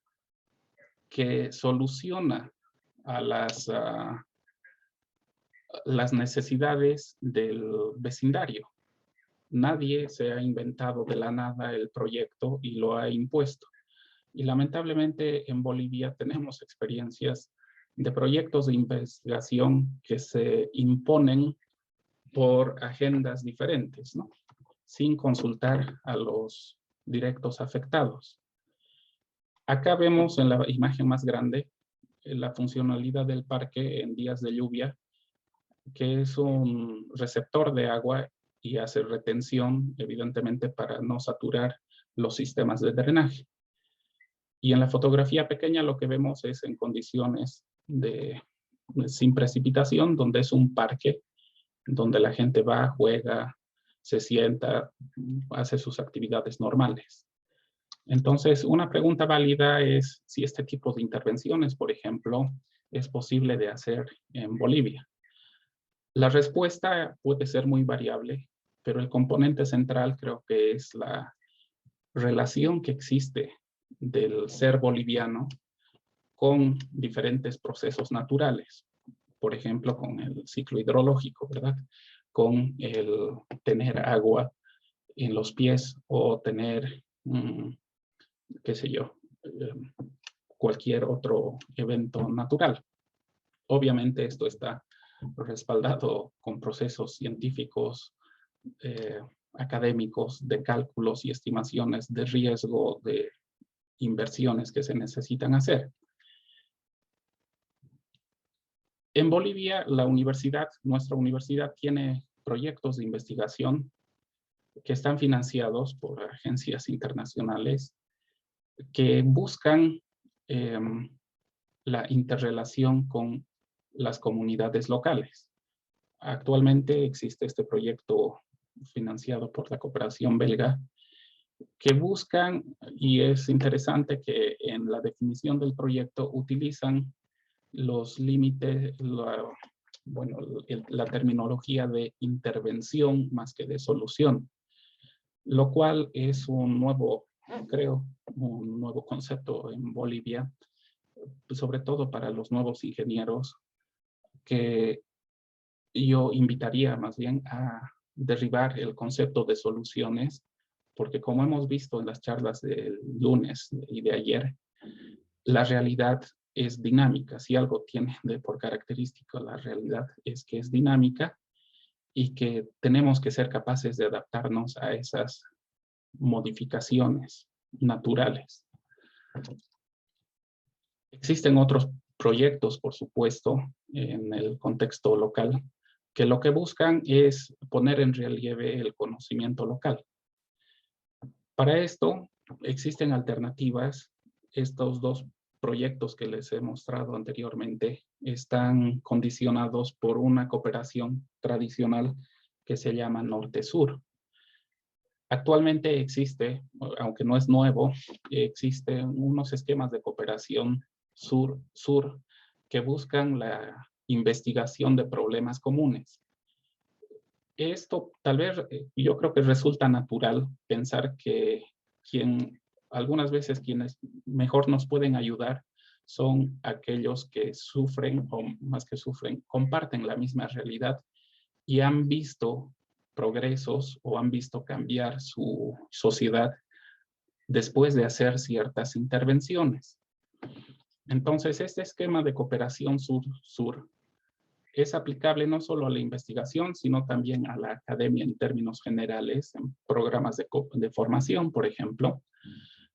que soluciona a las necesidades del vecindario. Nadie se ha inventado de la nada el proyecto y lo ha impuesto. Y lamentablemente en Bolivia tenemos experiencias de proyectos de investigación que se imponen por agendas diferentes, ¿no? Sin consultar a los directos afectados. Acá vemos en la imagen más grande la funcionalidad del parque en días de lluvia, que es un receptor de agua y hace retención, evidentemente, para no saturar los sistemas de drenaje. Y en la fotografía pequeña lo que vemos es en condiciones sin precipitación, donde es un parque, donde la gente va, juega, se sienta, hace sus actividades normales. Entonces, una pregunta válida es si este tipo de intervenciones, por ejemplo, es posible de hacer en Bolivia. La respuesta puede ser muy variable, pero el componente central creo que es la relación que existe del ser boliviano con diferentes procesos naturales. Por ejemplo, con el ciclo hidrológico, ¿verdad? Con el tener agua en los pies o tener, qué sé yo, cualquier otro evento natural. Obviamente esto está respaldado con procesos científicos, académicos, de cálculos y estimaciones de riesgo de inversiones que se necesitan hacer. En Bolivia, nuestra universidad tiene proyectos de investigación que están financiados por agencias internacionales que buscan la interrelación con las comunidades locales. Actualmente existe este proyecto financiado por la cooperación belga que buscan, y es interesante que en la definición del proyecto utilizan los límites, bueno, la terminología de intervención más que de solución, lo cual es un nuevo, creo, un nuevo concepto en Bolivia, sobre todo para los nuevos ingenieros, que yo invitaría más bien a derribar el concepto de soluciones, porque como hemos visto en las charlas del lunes y de ayer, la realidad es dinámica. Si algo tiene por característica la realidad es que es dinámica y que tenemos que ser capaces de adaptarnos a esas modificaciones naturales. Existen otros proyectos, por supuesto, en el contexto local, que lo que buscan es poner en relieve el conocimiento local. Para esto existen alternativas. Estos dos proyectos que les he mostrado anteriormente están condicionados por una cooperación tradicional que se llama Norte-Sur. Actualmente existe, aunque no es nuevo, existen unos esquemas de cooperación sur-sur que buscan la investigación de problemas comunes. Esto tal vez yo creo que resulta natural pensar que algunas veces quienes mejor nos pueden ayudar son aquellos que sufren, o más que sufren, comparten la misma realidad y han visto progresos o han visto cambiar su sociedad después de hacer ciertas intervenciones. Entonces, este esquema de cooperación sur-sur es aplicable no solo a la investigación, sino también a la academia en términos generales, en programas de formación, por ejemplo,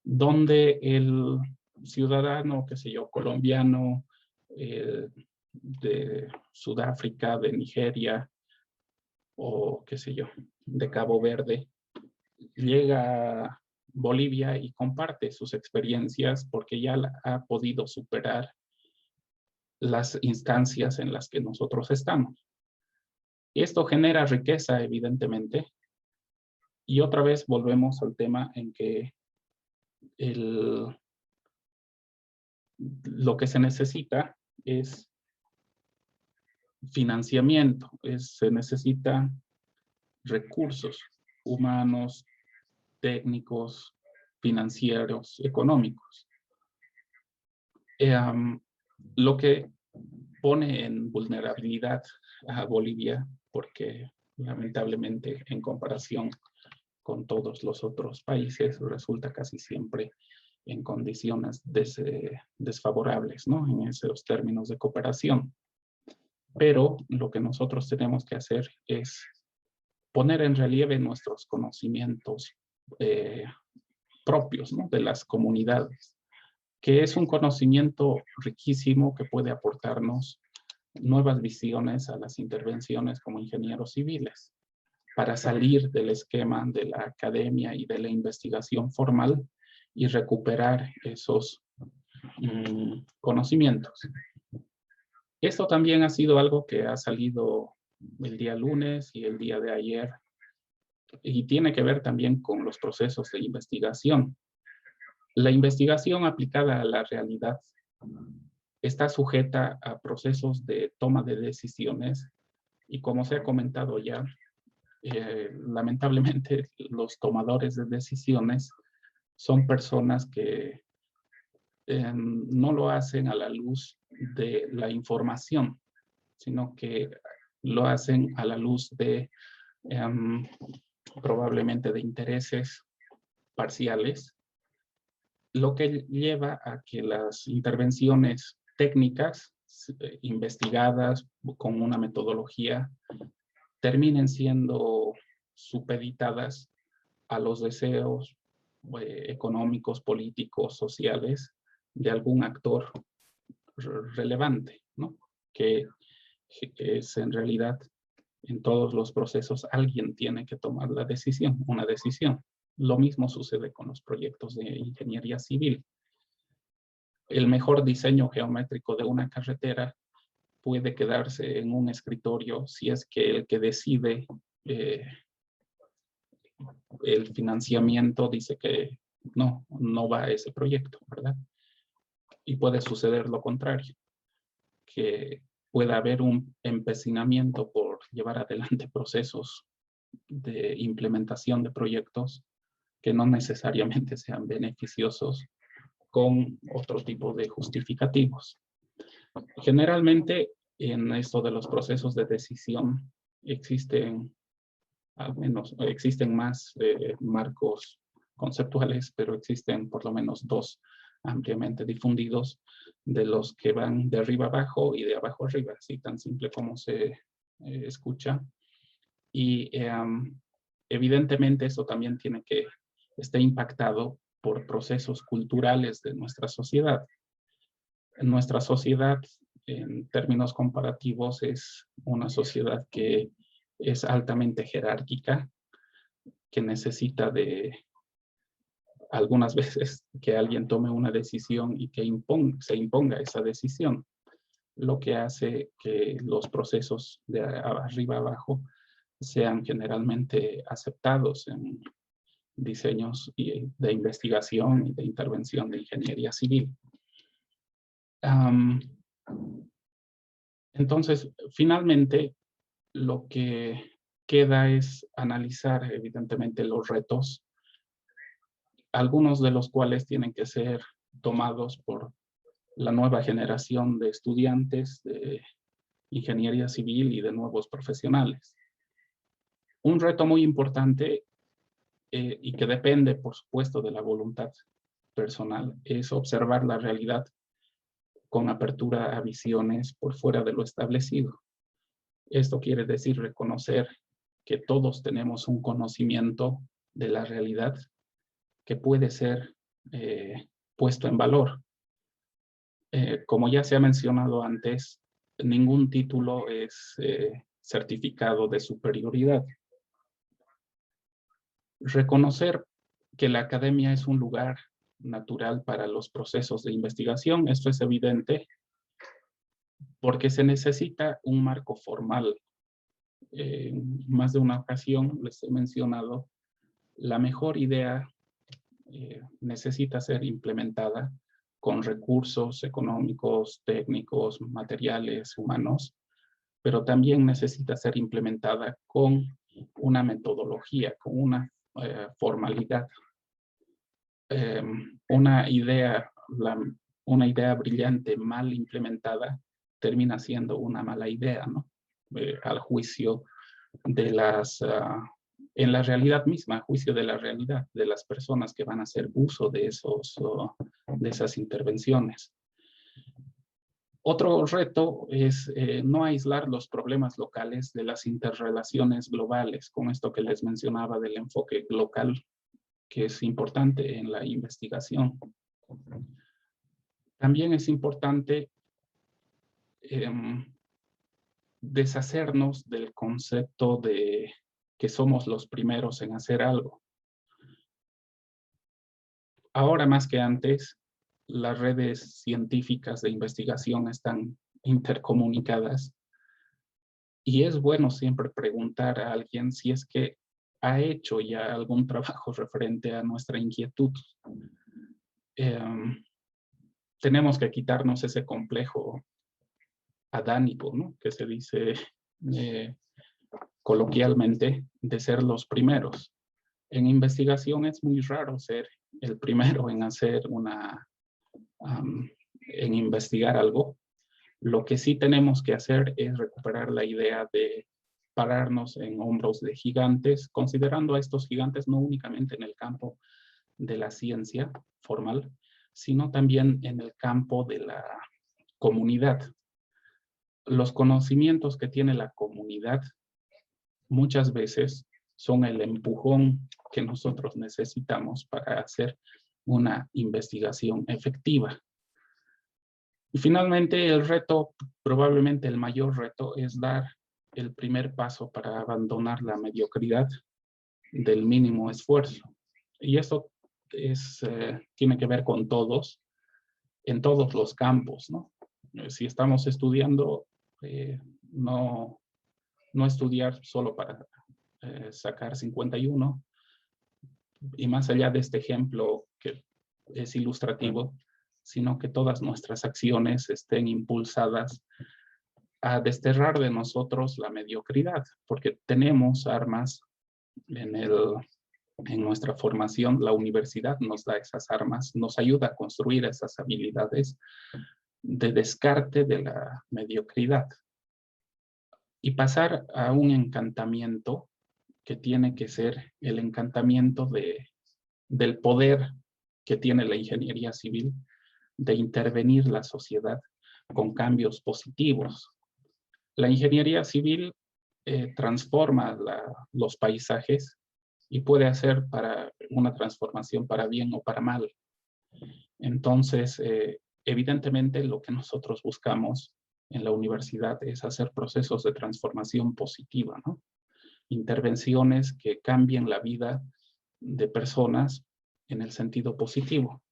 donde el ciudadano, qué sé yo, colombiano, de Sudáfrica, de Nigeria, o qué sé yo, de Cabo Verde, llega a Bolivia y comparte sus experiencias porque ya ha podido superar las instancias en las que nosotros estamos. Y esto genera riqueza, evidentemente, y otra vez volvemos al tema en que lo que se necesita es financiamiento, se necesitan recursos humanos, técnicos, financieros, económicos. Lo que pone en vulnerabilidad a Bolivia, porque lamentablemente en comparación con todos los otros países resulta casi siempre en condiciones desfavorables, ¿no? En esos términos de cooperación. Pero lo que nosotros tenemos que hacer es poner en relieve nuestros conocimientos propios, ¿no? De las comunidades, que es un conocimiento riquísimo que puede aportarnos nuevas visiones a las intervenciones como ingenieros civiles, para salir del esquema de la academia y de la investigación formal y recuperar esos conocimientos. Esto también ha sido algo que ha salido el día lunes y el día de ayer, y tiene que ver también con los procesos de investigación. La investigación aplicada a la realidad está sujeta a procesos de toma de decisiones y, como se ha comentado ya, lamentablemente los tomadores de decisiones son personas que no lo hacen a la luz de la información, sino que lo hacen a la luz de probablemente de intereses parciales, lo que lleva a que las intervenciones técnicas investigadas con una metodología terminen siendo supeditadas a los deseos económicos, políticos, sociales de algún actor relevante, ¿no? Que es en realidad en todos los procesos alguien tiene que tomar la decisión, una decisión. Lo mismo sucede con los proyectos de ingeniería civil. El mejor diseño geométrico de una carretera puede quedarse en un escritorio si es que el que decide el financiamiento dice que no va a ese proyecto, ¿verdad? Y puede suceder lo contrario, que pueda haber un empecinamiento por llevar adelante procesos de implementación de proyectos que no necesariamente sean beneficiosos con otro tipo de justificativos. Generalmente, en esto de los procesos de decisión, existen más marcos conceptuales, pero existen por lo menos dos ampliamente difundidos, de los que van de arriba abajo y de abajo arriba, así tan simple como se escucha. Y evidentemente esto también está impactado por procesos culturales de nuestra sociedad. En nuestra sociedad, en términos comparativos, es una sociedad que es altamente jerárquica, que necesita de algunas veces que alguien tome una decisión y que se imponga esa decisión, lo que hace que los procesos de arriba abajo sean generalmente aceptados en diseños de investigación y de intervención de ingeniería civil. Entonces, finalmente, lo que queda es analizar evidentemente los retos, algunos de los cuales tienen que ser tomados por la nueva generación de estudiantes de ingeniería civil y de nuevos profesionales. Un reto muy importante y que depende, por supuesto, de la voluntad personal, es observar la realidad con apertura a visiones por fuera de lo establecido. Esto quiere decir reconocer que todos tenemos un conocimiento de la realidad que puede ser puesto en valor. Como ya se ha mencionado antes, ningún título es certificado de superioridad. Reconocer que la academia es un lugar natural para los procesos de investigación, esto es evidente, porque se necesita un marco formal. Más de una ocasión les he mencionado, la mejor idea necesita ser implementada con recursos económicos, técnicos, materiales, humanos, pero también necesita ser implementada con una metodología, con una formalidad. Una idea brillante mal implementada termina siendo una mala idea, ¿no? Al juicio de en la realidad misma, a juicio de la realidad de las personas que van a hacer uso de esas intervenciones. Otro reto es no aislar los problemas locales de las interrelaciones globales, con esto que les mencionaba del enfoque local, que es importante en la investigación. También es importante deshacernos del concepto de que somos los primeros en hacer algo. Ahora más que antes, las redes científicas de investigación están intercomunicadas y es bueno siempre preguntar a alguien si es que ha hecho ya algún trabajo referente a nuestra inquietud. Tenemos que quitarnos ese complejo adánico, ¿no? Que se dice coloquialmente, de ser los primeros. En investigación es muy raro ser el primero en en investigar algo. Lo que sí tenemos que hacer es recuperar la idea de pararnos en hombros de gigantes, considerando a estos gigantes no únicamente en el campo de la ciencia formal, sino también en el campo de la comunidad. Los conocimientos que tiene la comunidad muchas veces son el empujón que nosotros necesitamos para hacer una investigación efectiva. Y finalmente, el reto, probablemente el mayor reto, es dar el primer paso para abandonar la mediocridad del mínimo esfuerzo. Y eso tiene que ver con todos, en todos los campos, ¿no? Si estamos estudiando, no estudiar solo para sacar 51, Y más allá de este ejemplo que es ilustrativo, sino que todas nuestras acciones estén impulsadas a desterrar de nosotros la mediocridad, porque tenemos armas en nuestra formación. La universidad nos da esas armas, nos ayuda a construir esas habilidades de descarte de la mediocridad y pasar a un encantamiento que tiene que ser el encantamiento del poder que tiene la ingeniería civil de intervenir la sociedad con cambios positivos. La ingeniería civil transforma los paisajes y puede hacer para una transformación para bien o para mal. Entonces, evidentemente lo que nosotros buscamos en la universidad es hacer procesos de transformación positiva, ¿no? Intervenciones que cambien la vida de personas en el sentido positivo.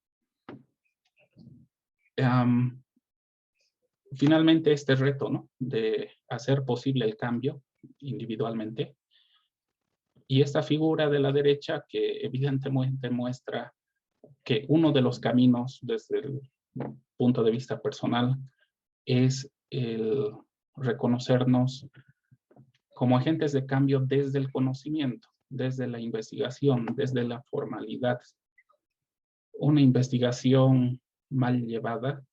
Finalmente, este reto, ¿no?, de hacer posible el cambio individualmente, y esta figura de la derecha que evidentemente muestra que uno de los caminos desde el punto de vista personal es el reconocernos como agentes de cambio desde el conocimiento, desde la investigación, desde la formalidad. Una investigación mal llevada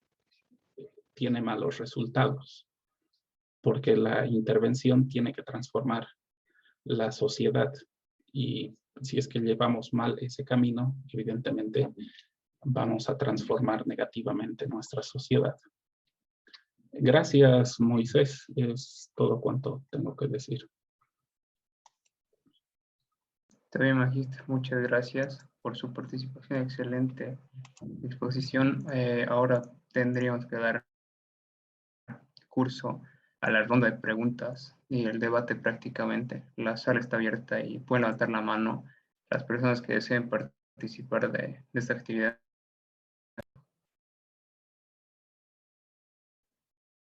tiene malos resultados, porque la intervención tiene que transformar la sociedad. Y si es que llevamos mal ese camino, evidentemente vamos a transformar negativamente nuestra sociedad. Gracias, Moisés. Es todo cuanto tengo que decir. También, magíster, muchas gracias por su participación. Excelente exposición. Ahora tendríamos que dar curso a la ronda de preguntas y el debate prácticamente. La sala está abierta y pueden levantar la mano las personas que deseen participar de esta actividad.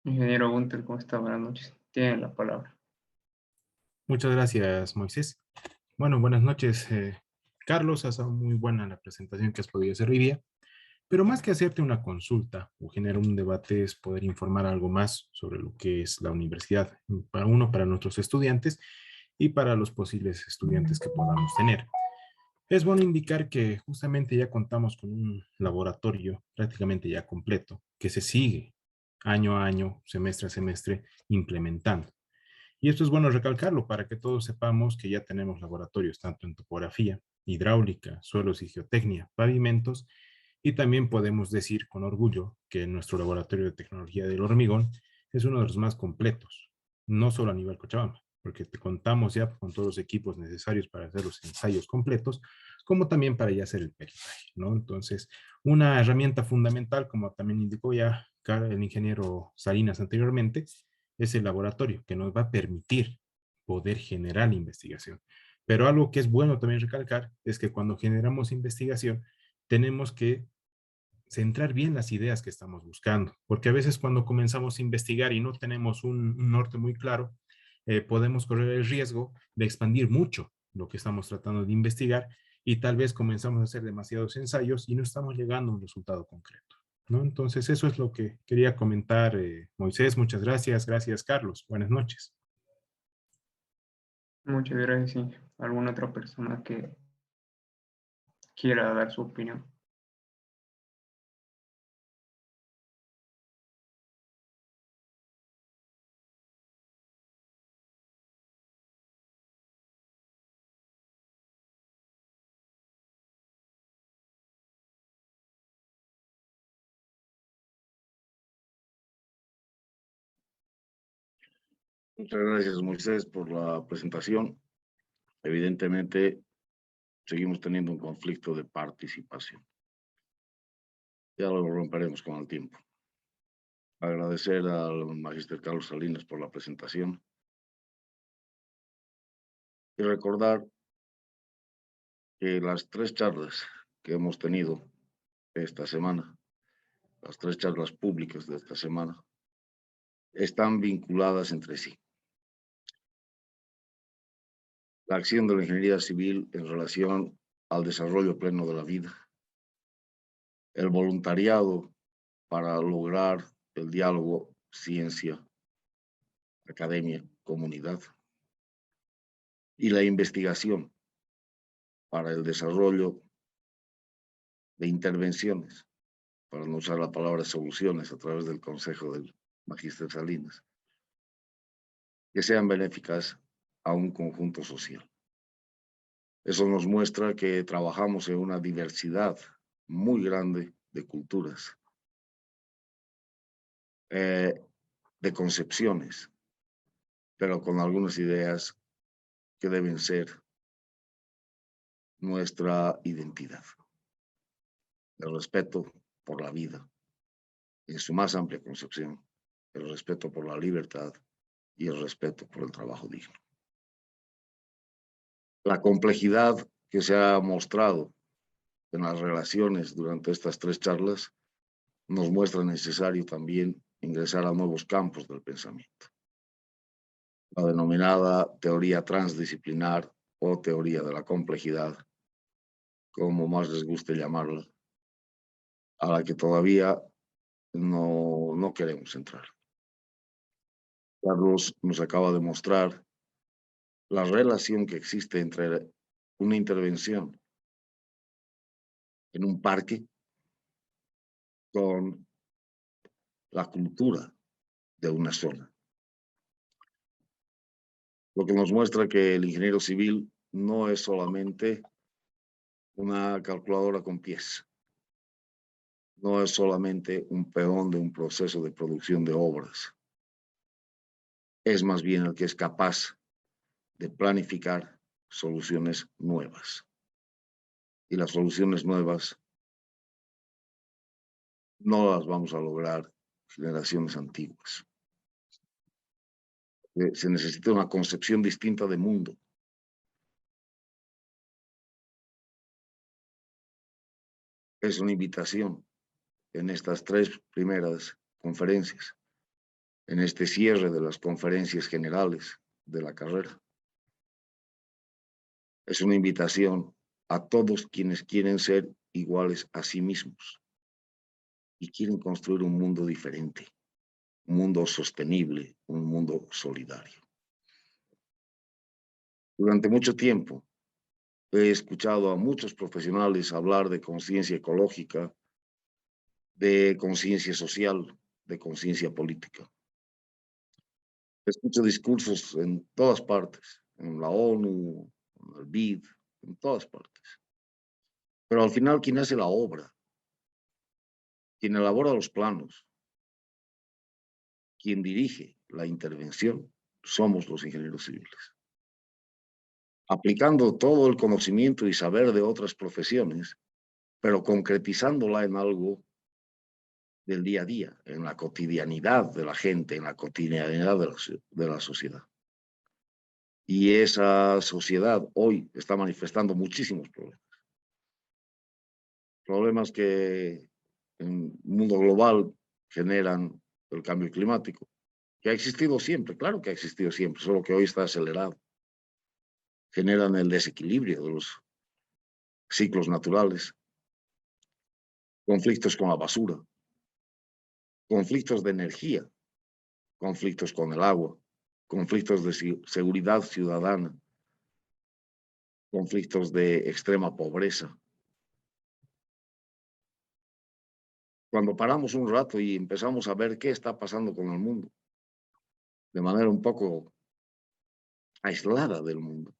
Ingeniero Gunter, ¿cómo está? Buenas noches. Tienen la palabra. Muchas gracias, Moisés. Bueno, buenas noches, Carlos. Ha sido muy buena la presentación que has podido hacer hoy día. Pero más que hacerte una consulta o generar un debate es poder informar algo más sobre lo que es la universidad, para nuestros estudiantes y para los posibles estudiantes que podamos tener. Es bueno indicar que justamente ya contamos con un laboratorio prácticamente ya completo que se sigue año a año, semestre a semestre, implementando. Y esto es bueno recalcarlo para que todos sepamos que ya tenemos laboratorios tanto en topografía, hidráulica, suelos y geotecnia, pavimentos, y también podemos decir con orgullo que nuestro laboratorio de tecnología del hormigón es uno de los más completos, no solo a nivel Cochabamba, porque te contamos ya con todos los equipos necesarios para hacer los ensayos completos, como también para ya hacer el peritaje, ¿no? Entonces, una herramienta fundamental, como también indicó ya el ingeniero Salinas anteriormente, es el laboratorio que nos va a permitir poder generar investigación. Pero algo que es bueno también recalcar es que cuando generamos investigación tenemos que centrar bien las ideas que estamos buscando, porque a veces cuando comenzamos a investigar y no tenemos un norte muy claro, podemos correr el riesgo de expandir mucho lo que estamos tratando de investigar y tal vez comenzamos a hacer demasiados ensayos y no estamos llegando a un resultado concreto, ¿no? Entonces eso es lo que quería comentar, Moisés. Muchas gracias. Gracias, Carlos. Buenas noches. Muchas gracias. Sí. ¿Alguna otra persona que quiera dar su opinión? Muchas gracias, Moisés, por la presentación. Evidentemente, seguimos teniendo un conflicto de participación. Ya lo romperemos con el tiempo. Agradecer al magíster Carlos Salinas por la presentación y recordar que las 3 charlas que hemos tenido esta semana, las 3 charlas públicas de esta semana, están vinculadas entre sí. La acción de la ingeniería civil en relación al desarrollo pleno de la vida, el voluntariado para lograr el diálogo ciencia, academia, comunidad, y la investigación para el desarrollo de intervenciones, para no usar la palabra soluciones a través del consejo del Magíster Salinas, que sean benéficas a un conjunto social. Eso nos muestra que trabajamos en una diversidad muy grande de culturas, de concepciones, pero con algunas ideas que deben ser nuestra identidad. El respeto por la vida, en su más amplia concepción, el respeto por la libertad y el respeto por el trabajo digno. La complejidad que se ha mostrado en las relaciones durante estas 3 charlas nos muestra necesario también ingresar a nuevos campos del pensamiento. La denominada teoría transdisciplinar o teoría de la complejidad, como más les guste llamarla, a la que todavía no queremos entrar. Carlos nos acaba de mostrar la relación que existe entre una intervención en un parque con la cultura de una zona. Lo que nos muestra que el ingeniero civil no es solamente una calculadora con pies, no es solamente un peón de un proceso de producción de obras, es más bien el que es capaz de planificar soluciones nuevas. Y las soluciones nuevas no las vamos a lograr generaciones antiguas. Se necesita una concepción distinta de mundo. Es una invitación en estas 3 primeras conferencias, en este cierre de las conferencias generales de la carrera. Es una invitación a todos quienes quieren ser iguales a sí mismos y quieren construir un mundo diferente, un mundo sostenible, un mundo solidario. Durante mucho tiempo he escuchado a muchos profesionales hablar de conciencia ecológica, de conciencia social, de conciencia política. Escucho discursos en todas partes, en la ONU, en el BID, en todas partes. Pero al final, quien hace la obra, quien elabora los planos, quien dirige la intervención, somos los ingenieros civiles. Aplicando todo el conocimiento y saber de otras profesiones, pero concretizándola en algo del día a día, en la cotidianidad de la gente, en la cotidianidad de la sociedad. Y esa sociedad hoy está manifestando muchísimos problemas. Problemas que en el mundo global generan el cambio climático, que ha existido siempre, claro que ha existido siempre, solo que hoy está acelerado. Generan el desequilibrio de los ciclos naturales, conflictos con la basura, conflictos de energía, conflictos con el agua, conflictos de seguridad ciudadana, conflictos de extrema pobreza. Cuando paramos un rato y empezamos a ver qué está pasando con el mundo, de manera un poco aislada del mundo,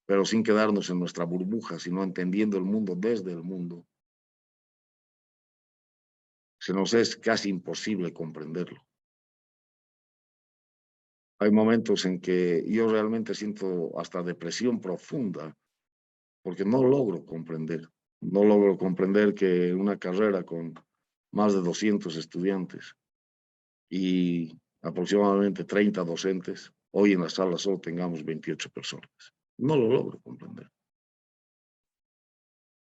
pero sin quedarnos en nuestra burbuja, sino entendiendo el mundo desde el mundo, se nos es casi imposible comprenderlo. Hay momentos en que yo realmente siento hasta depresión profunda, porque no logro comprender que una carrera con más de 200 estudiantes y aproximadamente 30 docentes, hoy en la sala solo tengamos 28 personas. No lo logro comprender.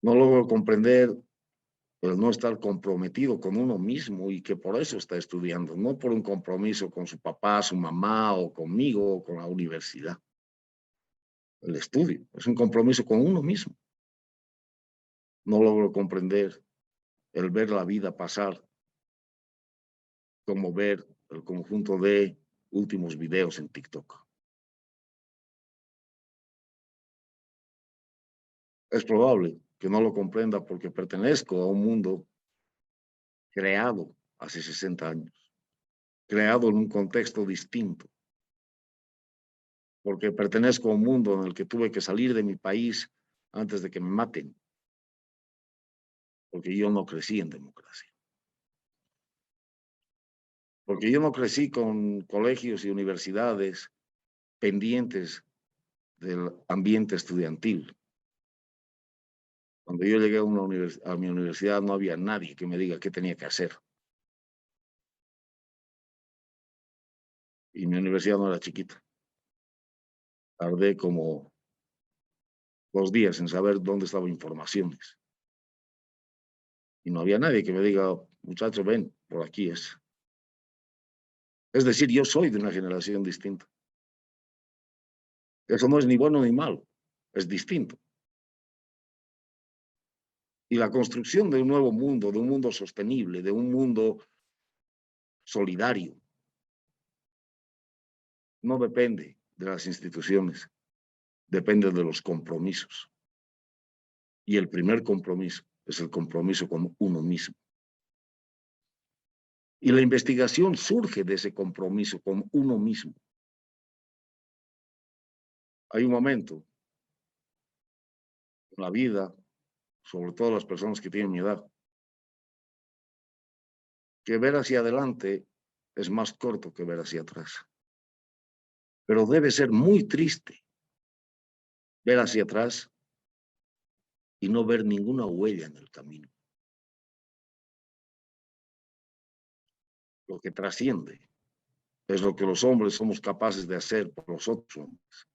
No logro comprender el no estar comprometido con uno mismo y que por eso está estudiando, no por un compromiso con su papá, su mamá o conmigo o con la universidad. El estudio es un compromiso con uno mismo. No logro comprender el ver la vida pasar como ver el conjunto de últimos videos en TikTok. Es probable que no lo comprenda porque pertenezco a un mundo creado hace 60 años, creado en un contexto distinto, porque pertenezco a un mundo en el que tuve que salir de mi país antes de que me maten, porque yo no crecí en democracia. Porque yo no crecí con colegios y universidades pendientes del ambiente estudiantil. Cuando yo llegué a mi universidad no había nadie que me diga qué tenía que hacer. Y mi universidad no era chiquita. Tardé como 2 días en saber dónde estaban informaciones. Y no había nadie que me diga, muchacho, ven, por aquí es. Es decir, yo soy de una generación distinta. Eso no es ni bueno ni malo, es distinto. Y la construcción de un nuevo mundo, de un mundo sostenible, de un mundo solidario, no depende de las instituciones, depende de los compromisos. Y el primer compromiso es el compromiso con uno mismo. Y la investigación surge de ese compromiso con uno mismo. Hay un momento en la vida, sobre todo las personas que tienen mi edad, que ver hacia adelante es más corto que ver hacia atrás. Pero debe ser muy triste ver hacia atrás y no ver ninguna huella en el camino. Lo que trasciende es lo que los hombres somos capaces de hacer por los otros hombres.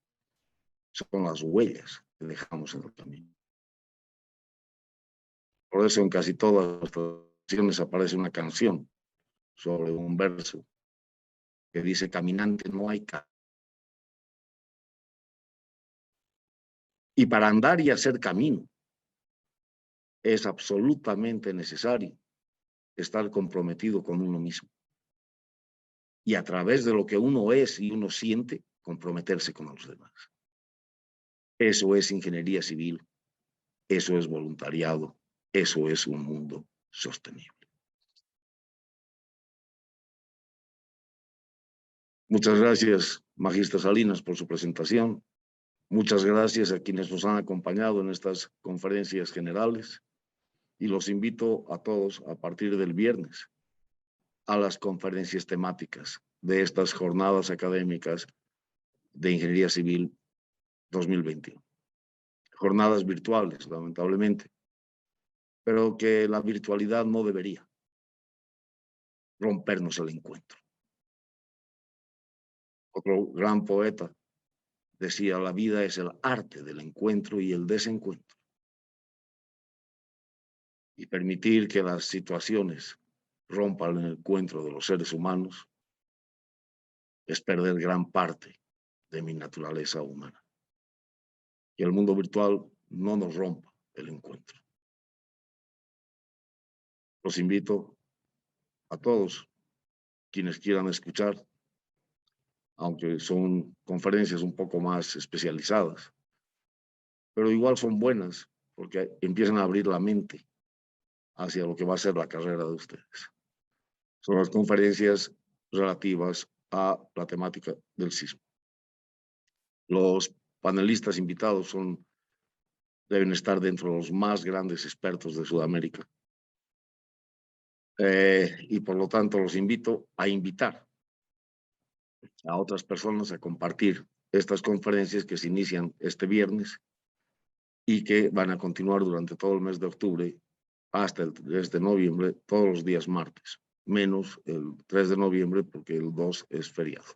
Son las huellas que dejamos en el camino. Por eso en casi todas las canciones aparece una canción sobre un verso que dice: caminante no hay camino. Y para andar y hacer camino es absolutamente necesario estar comprometido con uno mismo. Y a través de lo que uno es y uno siente, comprometerse con los demás. Eso es ingeniería civil, eso es voluntariado, eso es un mundo sostenible. Muchas gracias, Magíster Salinas, por su presentación. Muchas gracias a quienes nos han acompañado en estas conferencias generales y los invito a todos a partir del viernes a las conferencias temáticas de estas jornadas académicas de Ingeniería Civil 2021. Jornadas virtuales, lamentablemente, pero que la virtualidad no debería rompernos el encuentro. Otro gran poeta decía: la vida es el arte del encuentro y el desencuentro. Y permitir que las situaciones rompan el encuentro de los seres humanos es perder gran parte de mi naturaleza humana. Que el mundo virtual no nos rompa el encuentro. Los invito a todos quienes quieran escuchar, aunque son conferencias un poco más especializadas, pero igual son buenas porque empiezan a abrir la mente hacia lo que va a ser la carrera de ustedes. Son las conferencias relativas a la temática del sismo. Los panelistas invitados deben estar dentro de los más grandes expertos de Sudamérica. Y por lo tanto los invito a invitar a otras personas a compartir estas conferencias que se inician este viernes y que van a continuar durante todo el mes de octubre hasta el 3 de noviembre, todos los días martes, menos el 3 de noviembre porque el 2 es feriado.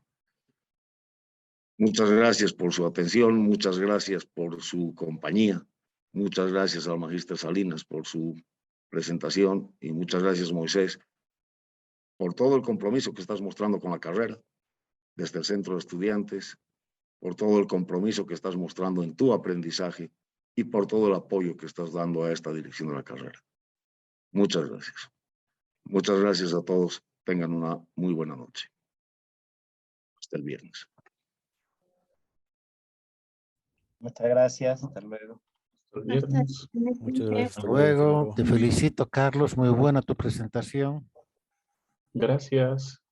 Muchas gracias por su atención, muchas gracias por su compañía, muchas gracias al Magíster Salinas por su presentación y muchas gracias, Moisés, por todo el compromiso que estás mostrando con la carrera desde el Centro de Estudiantes, por todo el compromiso que estás mostrando en tu aprendizaje y por todo el apoyo que estás dando a esta dirección de la carrera. Muchas gracias. Muchas gracias a todos. Tengan una muy buena noche. Hasta el viernes. Muchas gracias. Hasta luego. Hasta el viernes. Muchas gracias. Hasta luego. Te felicito, Carlos. Muy buena tu presentación. Gracias.